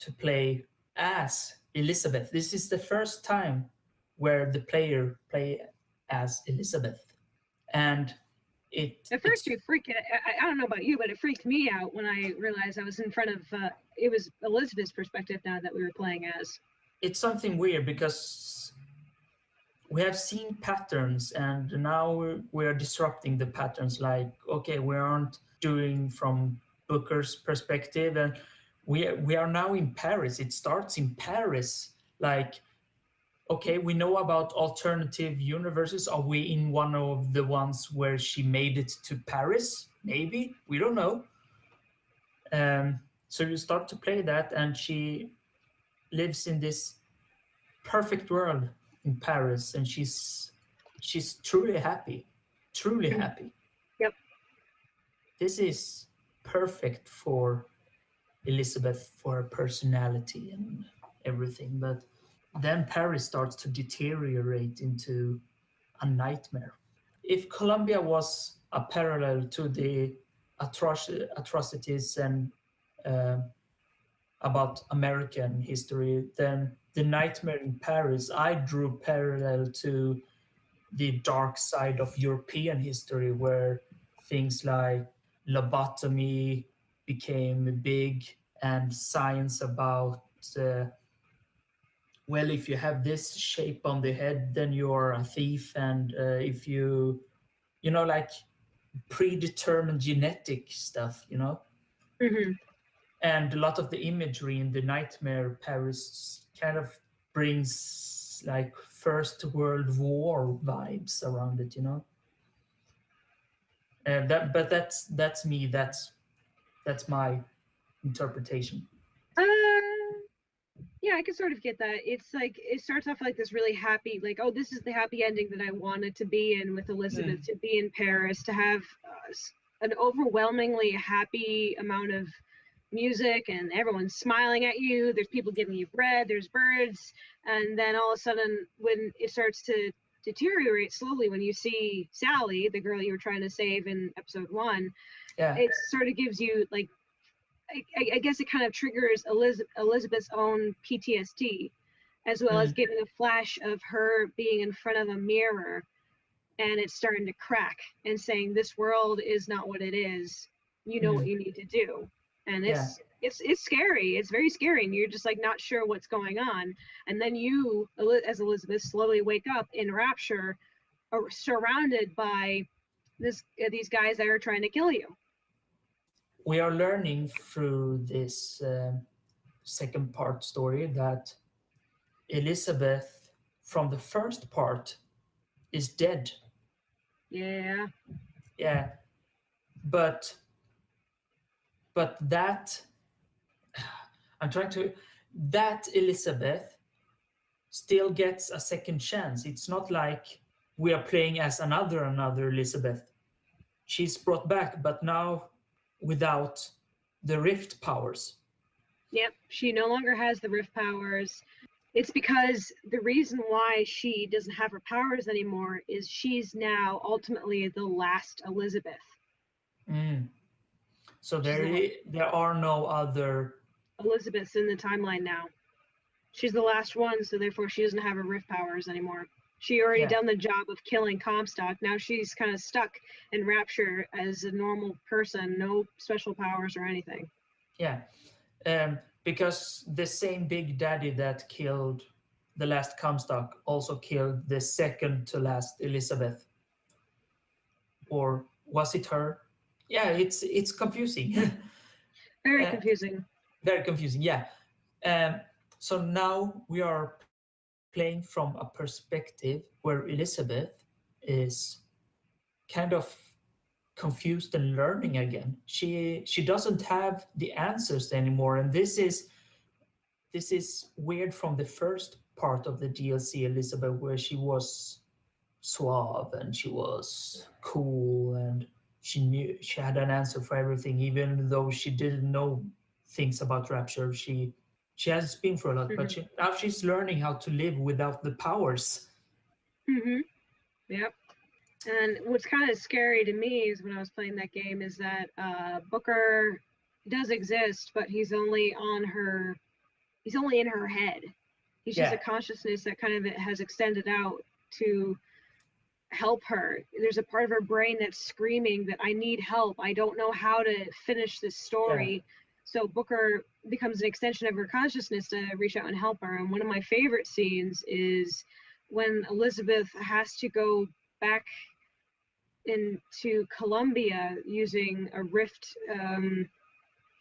to play as Elizabeth. This is the first time where the player play as Elizabeth, and At it's first, you freaked. I don't know about you, but it freaked me out when I realized I was in front of. It was Elizabeth's perspective now that we were playing as. it's something weird because we have seen patterns and now we're disrupting the patterns, like, okay, we aren't doing from Booker's perspective, and we are now in Paris. It starts in Paris. Like, okay, we know about alternative universes. Are we in one of the ones where she made it to Paris? Maybe, we don't know. So you start to play that, and she lives in this perfect world in Paris, and she's truly happy, truly happy. Yep. This is perfect for Elizabeth, for her personality and everything. But then Paris starts to deteriorate into a nightmare. If Colombia was a parallel to the atrocities and uh, about American history, then the nightmare in Paris, I drew parallel to the dark side of European history, where things like lobotomy became big, and science about, well, if you have this shape on the head, then you're a thief, and if like predetermined genetic stuff. Mm-hmm. And a lot of the imagery in the nightmare Paris kind of brings like First World War vibes around it. And that's me. That's my interpretation. Uh, yeah, I can sort of get that. It's like it starts off like this really happy, like, oh, this is the happy ending that I wanted to be in with Elizabeth, to be in Paris, to have an overwhelmingly happy amount of music, and everyone's smiling at you. There's people giving you bread. There's birds, and then all of a sudden, when it starts to deteriorate slowly, when you see Sally, the girl you were trying to save in episode 1, Yeah. it sort of gives you like I guess it kind of triggers Elizabeth's own PTSD, as well as giving a flash of her being in front of a mirror and it's starting to crack and saying, this world is not what it is. You know what you need to do. And it's scary. It's very scary. And you're just like not sure what's going on. And then you, as Elizabeth, slowly wake up in rapture, surrounded by these guys that are trying to kill you. We are learning through this second part story that Elizabeth from the first part is dead. Yeah. Yeah. But that that Elizabeth still gets a second chance. It's not like we are playing as another Elizabeth. She's brought back, but now without the rift powers. Yep, she no longer has the rift powers. It's because the reason why she doesn't have her powers anymore is she's now ultimately the last Elizabeth. Mm. So She's the there are no other. Elizabeth's in the timeline now. She's the last one, so therefore she doesn't have her rift powers anymore. She already Yeah, done the job of killing Comstock. Now she's kind of stuck in Rapture as a normal person, no special powers or anything. yeah. Because the same Big Daddy that killed the last Comstock also killed the second to last Elizabeth, or was it her? Yeah, it's confusing. Very uh, confusing. very confusing. Yeah. Um, so now we are playing from a perspective where Elizabeth is kind of confused and learning again. She doesn't have the answers anymore, and this is weird from the first part of the DLC Elizabeth, where she was suave and she was cool and she had an answer for everything, even though she didn't know things about Rapture. She has been through a lot, but Hmm. now she's learning how to live without the powers. Hmm. Yep. And what's kind of scary to me is when I was playing that game is that Booker does exist, but he's only in her head. He's just Yeah, a consciousness that kind of has extended out to help her. There's a part of her brain that's screaming that I need help. I don't know how to finish this yeah, story. So Booker becomes an extension of her consciousness to reach out and help her. And one of my favorite scenes is when Elizabeth has to go back into Colombia using a rift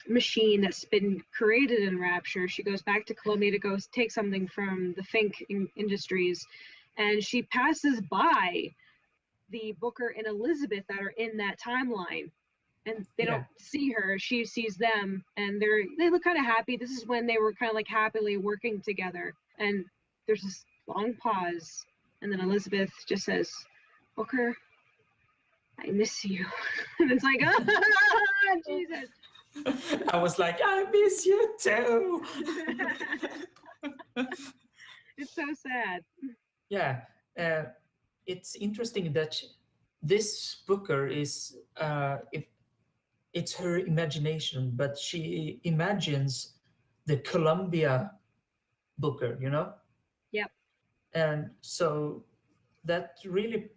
machine that's been created in Rapture. She goes back to Colombia to go take something from the Industries, and she passes by the Booker and Elizabeth that are in that timeline. And they yeah, don't see her; she sees them, and they look kind of happy. This is when they were kind of like happily working together. And there's this long pause, and then Elizabeth just says, "Booker, I miss you." And it's like, ah, Jesus. I was like, I miss you too. It's so sad. Yeah, uh, it's interesting that this Booker is if it's her imagination, but she imagines the Columbia Booker, Yep. and so that really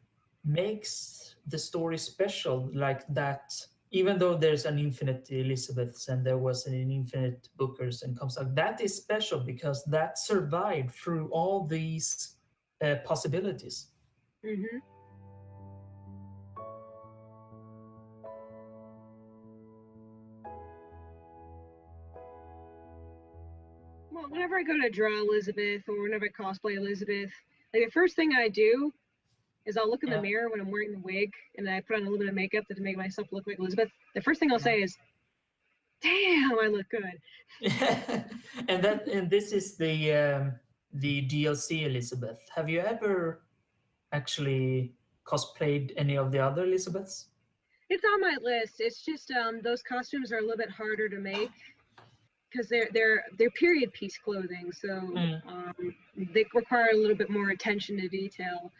makes the story special, like that. Even though there's an infinite Elizabeths and there was an infinite Bookers and comes out, that is special because that survived through all these possibilities. Hmm. Well, whenever I go to draw Elizabeth or whenever I cosplay Elizabeth, like the first thing I do is I'll look in the Yeah, mirror when I'm wearing the wig and I put on a little bit of makeup to make myself look like Elizabeth. The first thing I'll yeah. say is, "Damn, I look good." And this is the DLC Elizabeth. Have you ever actually cosplayed any of the other Elizabeths? It's on my list. It's just those costumes are a little bit harder to make because they're period piece clothing, so Mm, they require a little bit more attention to detail.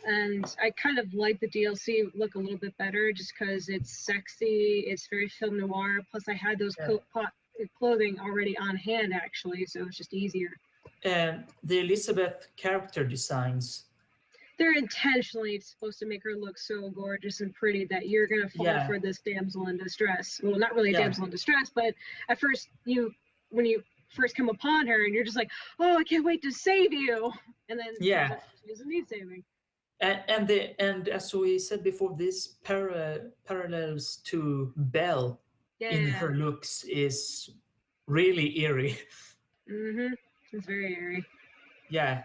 And I kind of like the DLC look a little bit better just because it's sexy, it's very film noir. Plus, I had those yeah. clothing already on hand actually, so it's just easier. And the Elizabeth character designs, They're intentionally supposed to make her look so gorgeous and pretty that you're gonna fall yeah, for this damsel in distress. Well, not really a yeah, damsel in distress, but at first when you first come upon her and you're just like, oh, I can't wait to save you, and then it turns yeah. out she doesn't need saving. And as we said before, this parallels to Belle in Yeah. her looks is really eerie. Mm-hmm. It's very eerie. Yeah,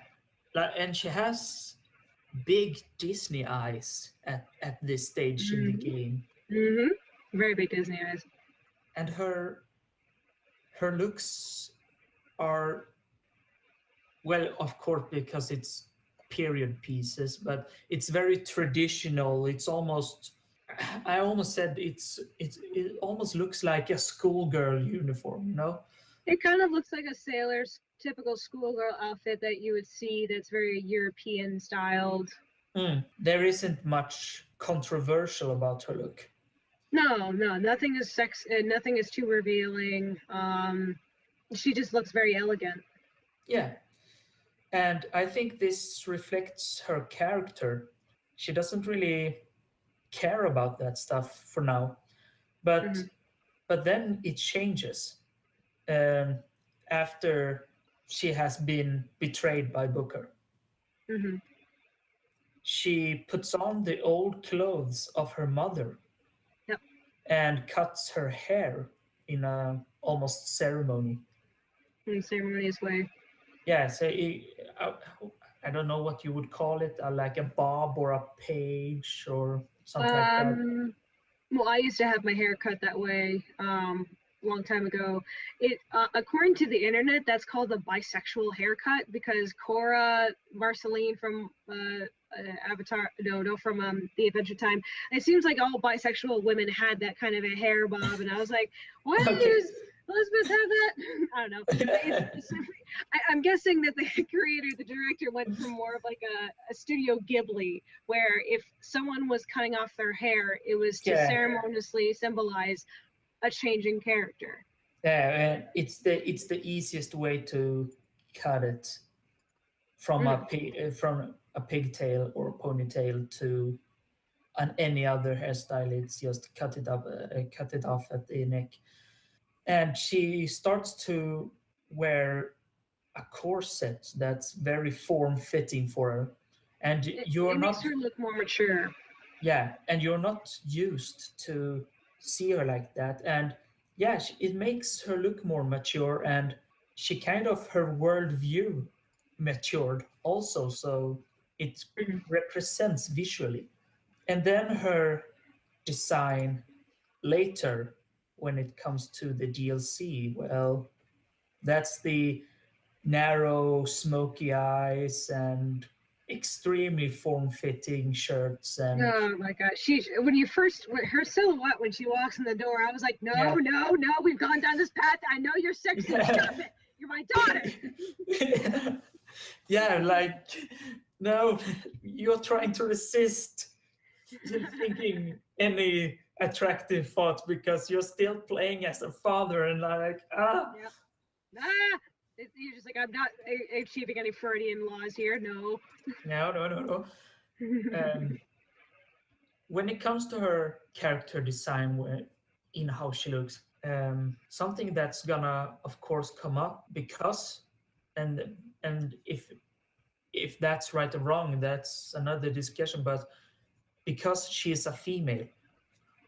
and she has big Disney eyes at this stage in the Mm-hmm. game, Mm-hmm. Very big Disney eyes. and her looks are, well, of course, because it's period pieces, but it's very traditional. It's almost, I almost said it almost looks like a schoolgirl uniform. It kind of looks like a sailor's typical schoolgirl outfit that you would see that's very European styled. There isn't much controversial about her look. No, no, nothing is nothing is too revealing. She just looks very elegant. Yeah, and I think this reflects her character. She doesn't really care about that stuff for now, but Hmm. but then it changes um, after she has been betrayed by Booker. Hmm. She puts on the old clothes of her mother Yep. and cuts her hair in a almost ceremony. In a ceremonious way. Yeah, so I, I don't know what you would call it, like a bob or a page or something like that. Um, well, I used to have my hair cut that way a long time ago. It, according to the internet, that's called a bisexual haircut because Cora Marceline from Avatar, no, from the Adventure Time. It seems like all bisexual women had that kind of a hair bob, and I was like, why Okay. does Elizabeth have that? I don't know. I'm guessing that the creator, the director, went from more of like a Studio Ghibli, where if someone was cutting off their hair, it was to Yeah, ceremoniously symbolize a change in character. yeah, and it's the easiest way to cut it from Mhm. from a pigtail or ponytail to any other hairstyle. It's just cut it off at the neck, and she starts to wear a corset that's very form fitting for her, and you're It makes not, her look more mature. yeah, and you're not used to see her like that, and yeah, it makes her look more mature, and she kind of her worldview matured also, so it Mhm. represents visually. And then her design later, when it comes to the DLC, well, that's the narrow, smoky eyes and extremely form-fitting shirts, and Oh my gosh, she when you first her silhouette when she walks in the door, I was like, no, yeah. no, no, we've gone down this path. I know you're sexy. Stop it. You're my daughter. Yeah, like, no, you're trying to resist thinking any attractive thoughts because you're still playing as a father, and like, Yep. Ah, you're just like, I'm not achieving any Freudian laws here. No. no, no, no, no. um when it comes to her character design, in how she looks, something that's gonna of course come up, because and if that's right or wrong, that's another discussion, but because she is a female,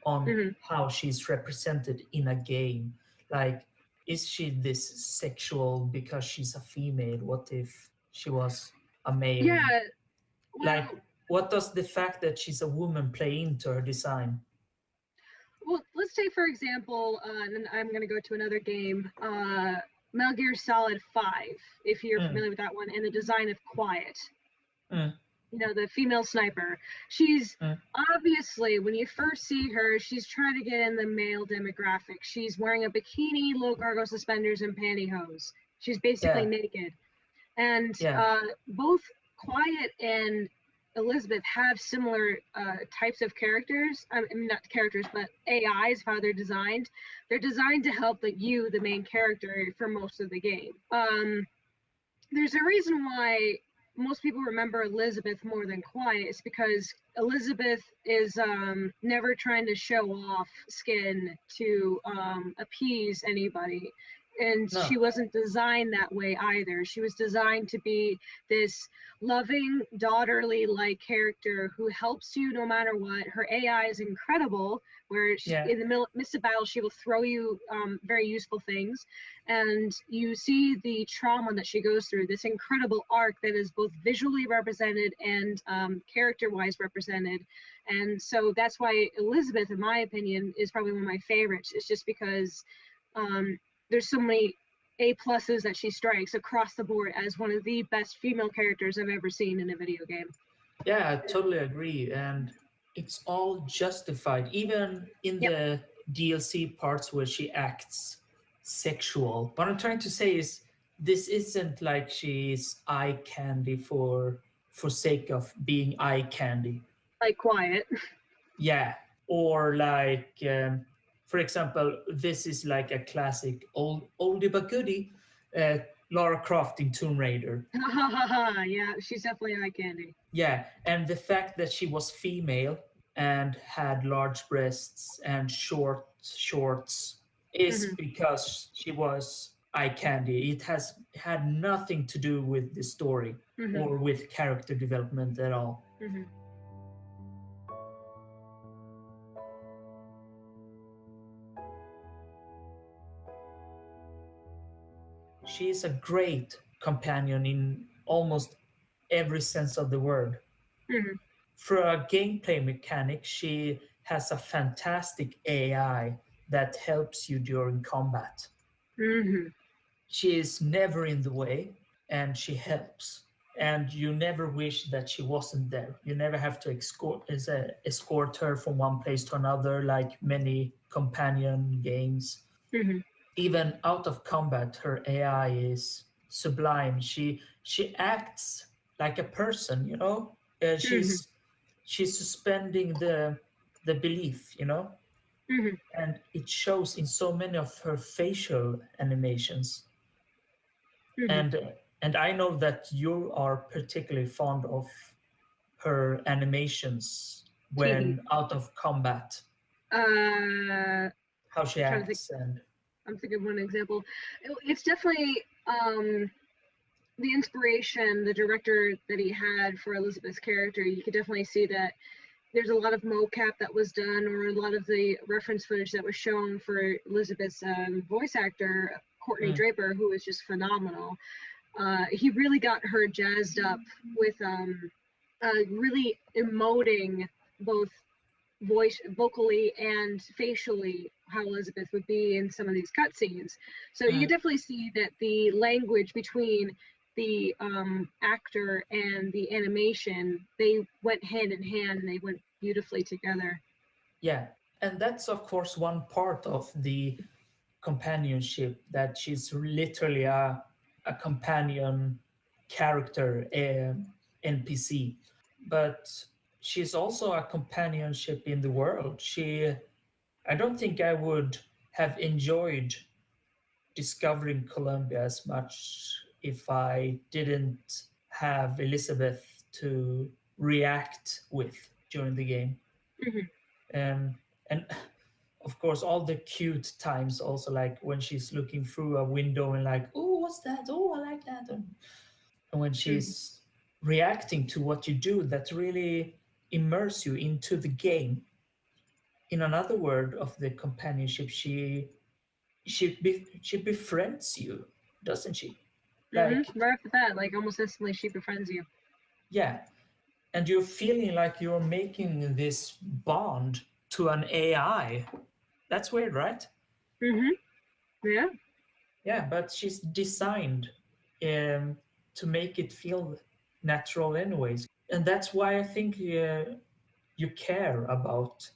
on Mhm. how she's represented in a game, like, is she this sexual because she's a female? What if she was a male? Yeah. Like, Well, what does the fact that she's a woman play into her design? well, let's say for example, and then I'm gonna go to another game, Metal Gear Solid 5, if you're Mm, familiar with that one, and the design of Quiet. mm, The female sniper. She's mm. obviously, when you first see her, she's trying to get in the male demographic. She's wearing a bikini, low cargo suspenders, and pantyhose. She's basically Yeah, naked. And yeah, both Quiet and Elizabeth have similar types of characters. I mean, not characters, but AIs, how they're designed. They're designed to help you, the main character, for most of the game. There's a reason why most people remember Elizabeth more than Quiet. It's because Elizabeth is never trying to show off skin to appease anybody. And no, she wasn't designed that way either. She was designed to be this loving, daughterly like character who helps you no matter what. Her AI is incredible, where yeah, in the midst of battle, she will throw you very useful things, and you see the trauma that she goes through, this incredible arc that is both visually represented and character-wise represented. And so that's why Elizabeth, in my opinion, is probably one of my favorites. It's just because um, there's so many A pluses that she strikes across the board as one of the best female characters I've ever seen in a video game. yeah, I totally agree, and it's all justified, even in Yep. the DLC parts where she acts. sexual. What I'm trying to say is this isn't like she's eye candy for sake of being eye candy. Like quiet. Yeah, or like for example, this is like a classic oldie but goodie, uh, Lara Croft in Tomb Raider. Yeah, she's definitely eye candy. Yeah, and the fact that she was female and had large breasts and short shorts is Hmm. because she was eye candy. It has had nothing to do with the story Hmm. or with character development at all. Hmm. She is a great companion in almost every sense of the word. Hmm. For a gameplay mechanic, she has a fantastic AI that helps you during combat. Hmm. She is never in the way and she helps. And you never wish that she wasn't there. You never have to escort her from one place to another like many companion games. Hmm. Even out of combat, her AI is sublime. She acts like a person, you know. Hmm. She's suspending the belief, you know, Hmm. and it shows in so many of her facial animations. Hmm. And I know that you are particularly fond of her animations when out of combat, uh, how she trying to think. acts and I'm thinking of one example. It's definitely the inspiration, the director that he had for Elizabeth's character. You could definitely see that there's a lot of mocap that was done, or a lot of the reference footage that was shown for Elizabeth's voice actor, Courtney mm, Draper, who was just phenomenal. He really got her jazzed up with really emoting both voice vocally and facially how Elizabeth would be in some of these cutscenes. So you can mm, definitely see that the language between the actor and the animation, they went hand in hand and they went beautifully together. yeah. And that's of course one part of the companionship, that she's literally a companion character, NPC, but she's also a companionship in the world. I don't think I would have enjoyed discovering Colombia as much if I didn't have Elizabeth to react with during the game. Hmm. Um, and of course, all the cute times also, like when she's looking through a window and like, oh, what's that? Oh, I like that. And when Hmm. she's reacting to what you do, that really immerse you into the game. In another word of the companionship, she befriends you, doesn't she? Hmm. Like, Right off the bat, like almost instantly, she befriends you. yeah, and you're feeling like you're making this bond to an AI. That's weird, right? Hmm. Yeah. Yeah, but she's designed to make it feel natural, anyways, and that's why I think you care about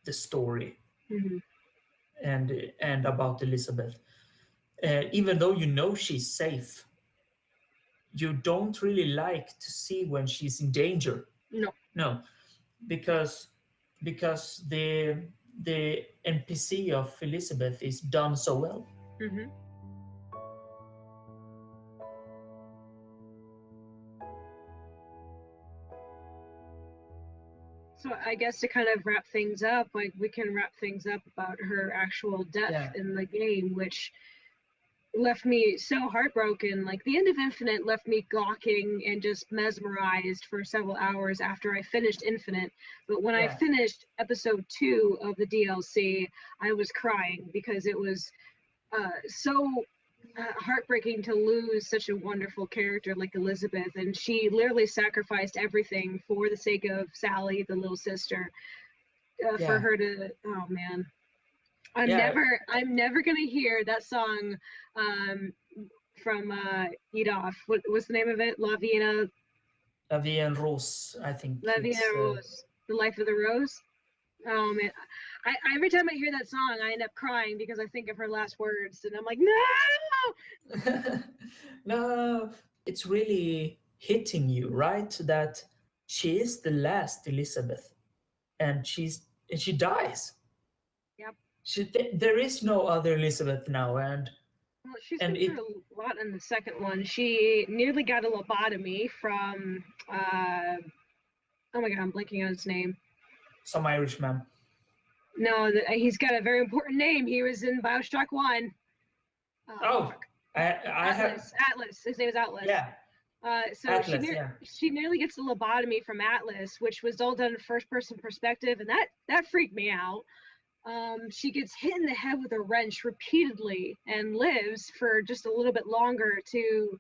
the story Hmm. and about Elizabeth. Even though you know she's safe, you don't really like to see when she's in danger. No. No, because the NPC of Elizabeth is done so well. Hmm. So I guess to kind of wrap things up, like we can wrap things up about her actual death Yeah, in the game, which left me so heartbroken. Like the end of Infinite left me gawking and just mesmerized for several hours after I finished Infinite. But when I yeah, finished episode 2 of the DLC, I was crying because it was so heartbreaking to lose such a wonderful character like Elizabeth. And she literally sacrificed everything for the sake of Sally, the little sister, for yeah, her to, oh man. yeah. I'm never gonna hear that song um, from Edolf. What's the name of it? La Vie en Rose, I think La Vie it's. en Rose, The Life of the Rose. Oh man, Every time I hear that song, I end up crying because I think of her last words, and I'm like, no. No, it's really hitting you, right? That she is the last Elizabeth, and she dies. Yep. There is no other Elizabeth now, Well, she's and been it. through a lot in the second one. She nearly got a lobotomy from, oh my god, I'm blanking on his name. Some Irishman. No, he's got a very important name. He was in Bioshock 1. Oh, Fuck. I have. Atlas. His name is Atlas. Yeah, So Atlas. Yeah. she nearly gets a lobotomy from Atlas, which was all done in first person perspective, and that freaked me out. She gets hit in the head with a wrench repeatedly and lives for just a little bit longer to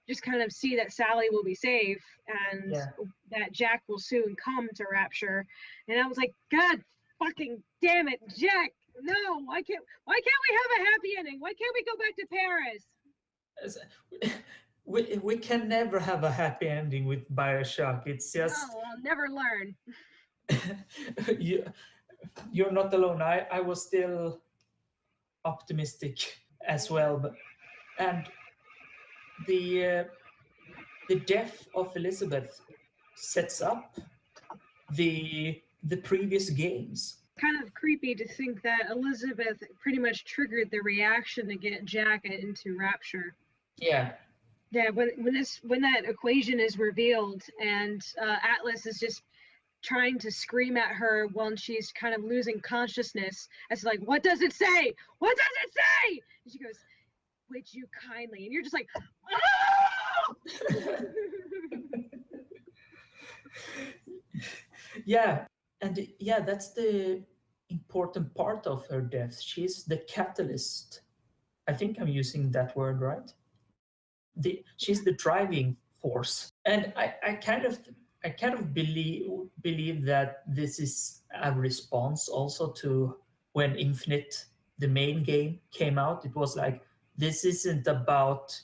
just kind of see that Sally will be safe and Yeah. that Jack will soon come to Rapture. And I was like, God fucking damn it, Jack! No, why can't we have a happy ending? Why can't we go back to Paris? We can never have a happy ending with Bioshock. It's just No, I'll never learn. you. You're not alone. I was still optimistic as well, and the death of Elizabeth sets up the previous games. Kind of creepy to think that Elizabeth pretty much triggered the reaction to get Jack into Rapture. Yeah. Yeah, when that equation is revealed and Atlas is just trying to scream at her when she's kind of losing consciousness. It's like, what does it say? What does it say? And she goes, would you kindly? And you're just like, oh! Yeah, and yeah, that's the important part of her death. She's the catalyst. I think I'm using that word right. She's the driving force, and I kind of believe that this is a response also to when Infinite, the main game, came out. It was like, this isn't about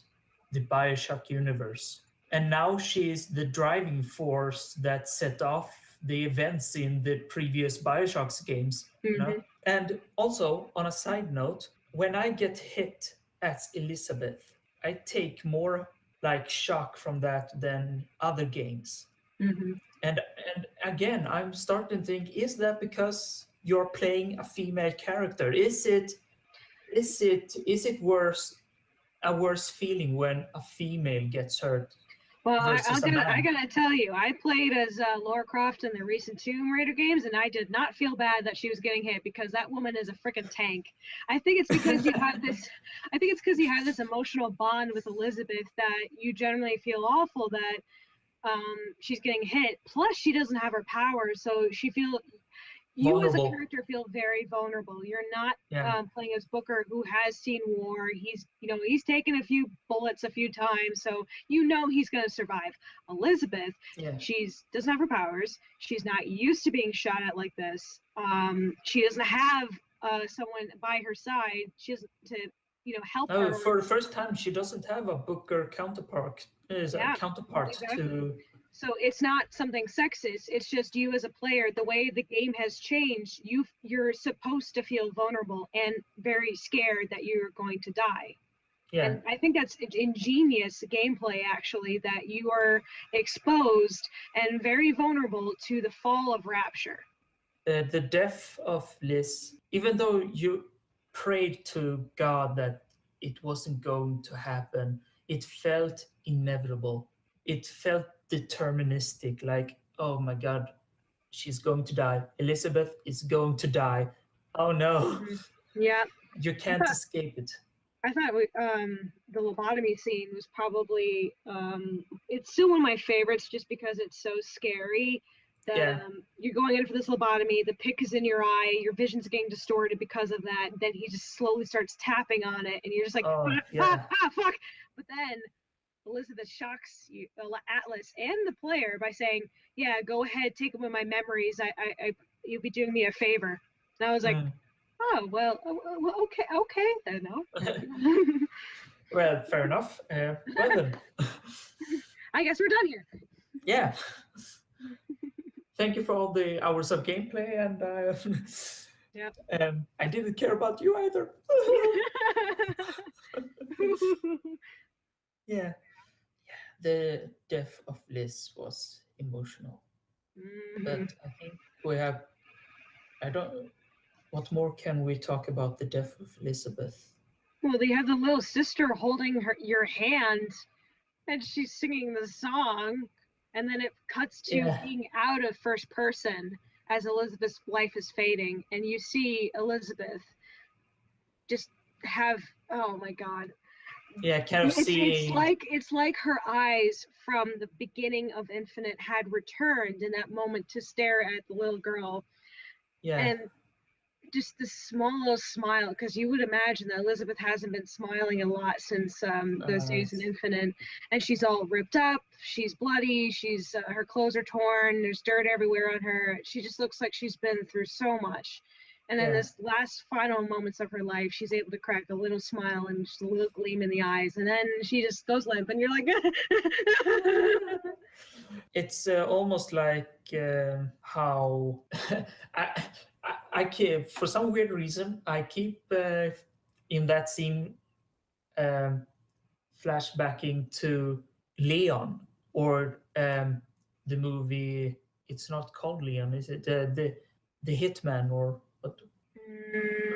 the Bioshock universe, and now she's the driving force that set off the events in the previous Bioshocks games. You know? And also, on a side note, when I get hit as Elizabeth, I take more like shock from that than other games. And again, I'm starting to think, is that because you're playing a female character? Is it worse, a worse feeling when a female gets hurt? Well, I gotta tell you, I played as Lara Croft in the recent Tomb Raider games, and I did not feel bad that she was getting hit because that woman is a freaking tank. I think it's because you have this. I think it's because you have this emotional bond with Elizabeth that you generally feel awful that she's getting hit. Plus, she doesn't have her powers, so you vulnerable. as a character feel very vulnerable. You're not playing as Booker, who has seen war. He's taken a few bullets a few times, so he's going to survive. Elizabeth, she doesn't have her powers. She's not used to being shot at like this. She doesn't have someone by her side. She doesn't help her. For the first time, she doesn't have a Booker counterpart. Exactly. To. So it's not something sexist. It's just you as a player. The way the game has changed, you're supposed to feel vulnerable and very scared that you're going to die. Yeah. And I think that's ingenious gameplay, actually, that you are exposed and very vulnerable to the fall of Rapture. The death of Liz, even though you prayed to God that it wasn't going to happen, it felt inevitable. It felt deterministic, like, oh my God, she's going to die. Elizabeth is going to die. Oh no. Yeah. You can't escape it. I thought the lobotomy scene was probably, it's still one of my favorites just because it's so scary. You're going in for this lobotomy, the pick is in your eye, your vision's getting distorted because of that. Then he just slowly starts tapping on it, and you're just like, fuck. But then Elizabeth shocks you, Atlas and the player by saying, yeah, go ahead, take away my memories. You'll be doing me a favor. And I was like, oh, well, okay then. No. Well, fair enough. Well then. I guess we're done here. Yeah. Thank you for all the hours of gameplay, and Yep. I didn't care about you either. Yeah, the death of Liz was emotional, Mhm. but I think we have. I don't. What more can we talk about the death of Elizabeth? Well, they have the little sister holding your hand, and she's singing the song, and then it cuts to Yeah, being out of first person as Elizabeth's life is fading, and you see Elizabeth just have, oh my god, yeah, kind of it's seeing. like her eyes from the beginning of Infinite had returned in that moment to stare at the little girl, Yeah, and just this small little smile, because you would imagine that Elizabeth hasn't been smiling a lot since those uh, days in Infinite, and she's all ripped up, she's bloody, she's her clothes are torn, there's dirt everywhere on her. She just looks like she's been through so much. And then yeah. this last final moments of her life, she's able to crack a little smile and just a little gleam in the eyes, and then she just goes limp, and you're like, It's almost like how I, I keep, for some weird reason, I keep in that scene um, flashbacking to Leon or the movie. It's not called Leon, is it? The Hitman or what?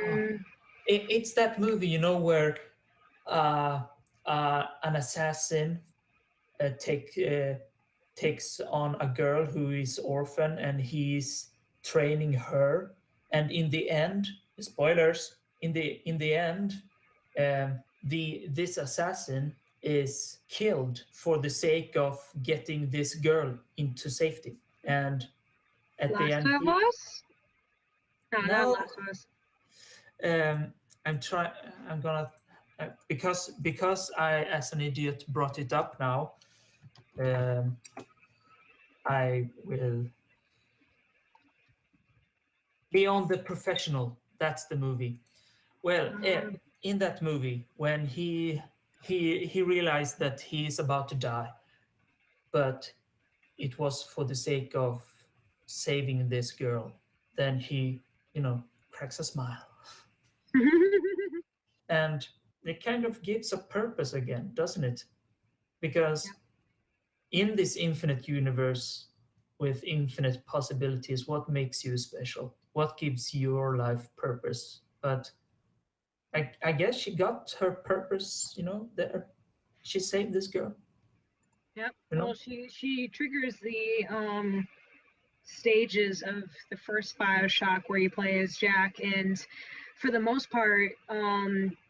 Oh, mm, it's that movie, where uh, an assassin take takes on a girl who is orphan and he's training her, and in the end, spoilers, in the end, the this assassin is killed for the sake of getting this girl into safety, and at the Last end of he Us? No, not no Last of Us. um I'm gonna because I, as an idiot, brought it up now. um I will. Beyond the Professional. That's the movie. Well, Um, in that movie, when he realized that he is about to die, but it was for the sake of saving this girl, then he, cracks a smile, and it kind of gives a purpose again, doesn't it? Because in this infinite universe with infinite possibilities, what makes you special? What gives your life purpose? But I guess she got her purpose, there. She saved this girl, Yep. you Well, know? she triggers the stages of the first Bioshock where you play as Jack, and for the most part,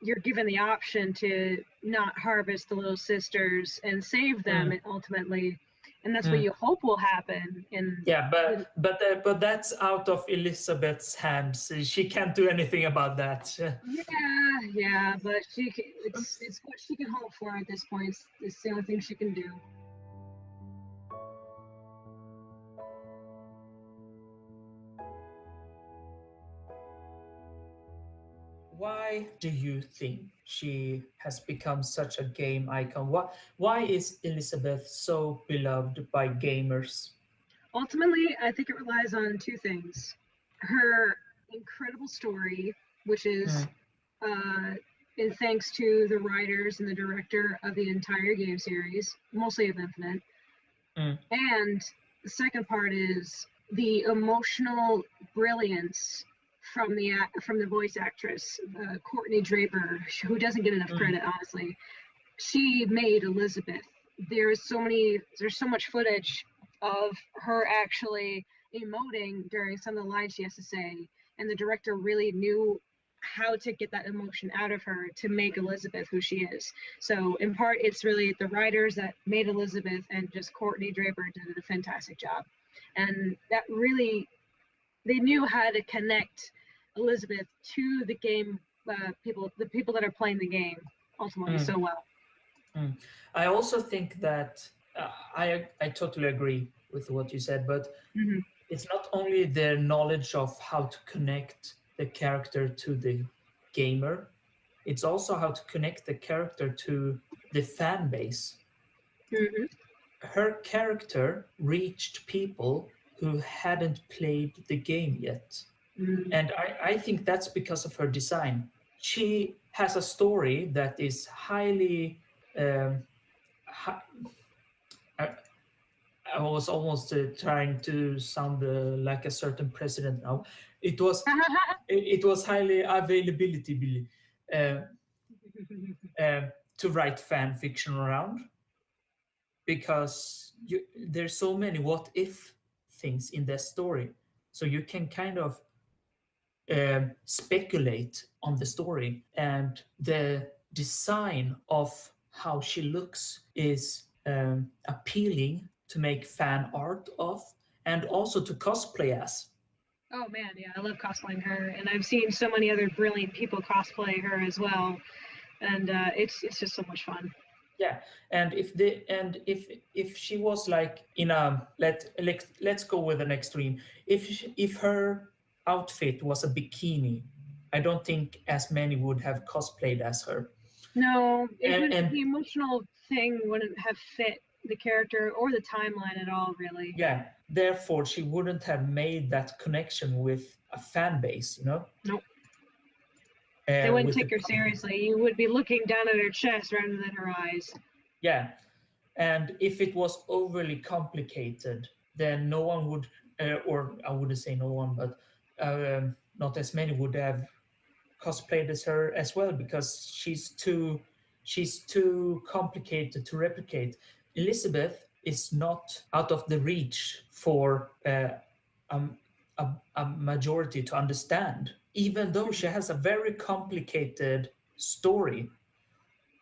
you're given the option to not harvest the little sisters and save them Mm, ultimately, and that's what mm. you hope will happen. In Yeah, the, but that's out of Elizabeth's hands. She can't do anything about that. yeah, but it's what she can hope for at this point. It's the only thing she can do. Why do you think she has become such a game icon? Why is Elizabeth so beloved by gamers? Ultimately, I think it relies on two things: her incredible story, which is Mm, uh, in thanks to the writers and the director of the entire game series, mostly of Infinite. mm, And the second part is the emotional brilliance from the voice actress, Courtney Draper, who doesn't get enough mm, credit, honestly. She made Elizabeth. There's so much footage of her actually emoting during some of the lines she has to say, and the director really knew how to get that emotion out of her to make Elizabeth who she is. So in part, it's really the writers that made Elizabeth, and just Courtney Draper did a fantastic job, and that really they knew how to connect Elizabeth to the game the people that are playing the game ultimately mm, so well. mm. I also think that I totally agree with what you said, but Mm-hmm. it's not only their knowledge of how to connect the character to the gamer, it's also how to connect the character to the fan base. Mm-hmm. Her character reached people who hadn't played the game yet. Mm. And I think that's because of her design. She has a story that is highly. Um, hi- I, I was almost trying to sound like a certain president now. It was it was highly availability uh, uh, to write fan fiction around because there's so many what if things in their story, so you can kind of speculate on the story, and the design of how she looks is appealing to make fan art of and also to cosplay as. Oh man, yeah, I love cosplaying her, and I've seen so many other brilliant people cosplay her as well, and it's just so much fun. Yeah, and if she was like in a let's go with an extreme. If her outfit was a bikini, I don't think as many would have cosplayed as her. No, it And, would and the emotional thing wouldn't have fit the character or the timeline at all, really. yeah, therefore she wouldn't have made that connection with a fan base, Nope. They wouldn't with the take her public. seriously. You would be looking down at her chest rather than her eyes. Yeah, and if it was overly complicated, then no one would, or I wouldn't say no one, but not as many would have cosplayed as her as well because she's too complicated to replicate. Elizabeth is not out of the reach for um, a majority to understand, even though she has a very complicated story.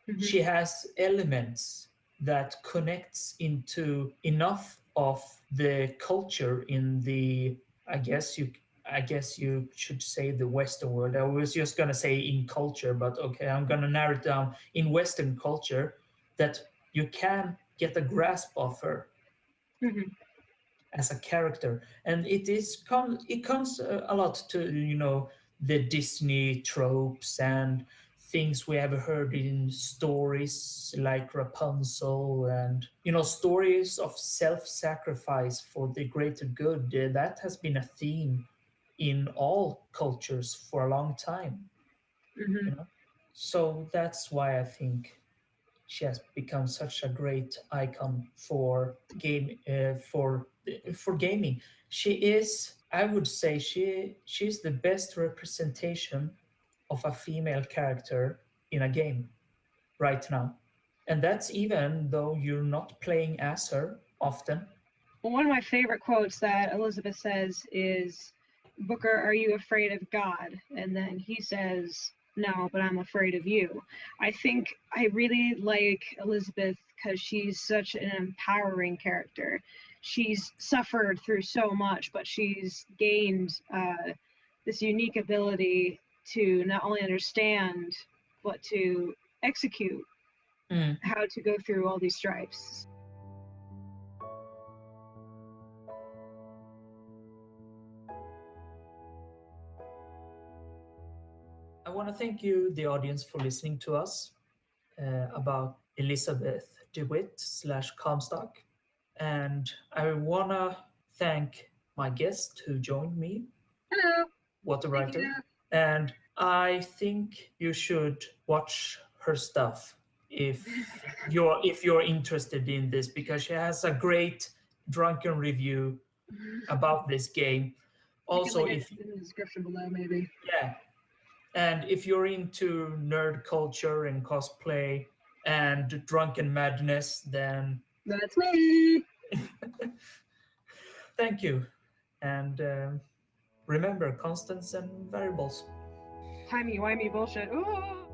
Hmm. She has elements that connects into enough of the culture in the, i guess you I guess you should say the Western world. I was just going to say in culture, but okay, I'm going to narrow it down in Western culture, that you can get a grasp of her Hmm. as a character. And it comes a lot to the Disney tropes and things we have heard in stories like Rapunzel, and stories of self-sacrifice for the greater good. That has been a theme in all cultures for a long time, Hmm. you know so that's why I think she has become such a great icon for gaming. She is, I would say, she's the best representation of a female character in a game right now, and that's even though you're not playing as her often. Well, one of my favorite quotes that Elizabeth says is, "Booker, are you afraid of God?" And then he says, "No, but I'm afraid of you." I think I really like Elizabeth because she's such an empowering character. She's suffered through so much, but she's gained this unique ability to not only understand, but to execute Mm. how to go through all these stripes. I want to thank you, the audience, for listening to us about Elizabeth DeWitt slash Comstock. And I want to thank my guest who joined me, Hello. Thank Waterwriter. you. And I think you should watch her stuff if you're interested in this, because she has a great drunken review about this game. I can Also, link it if in the description below, maybe. yeah, and if you're into nerd culture and cosplay and drunken madness, then That's me. thank you. And remember constants and variables. Timey-wimey bullshit. Ooh.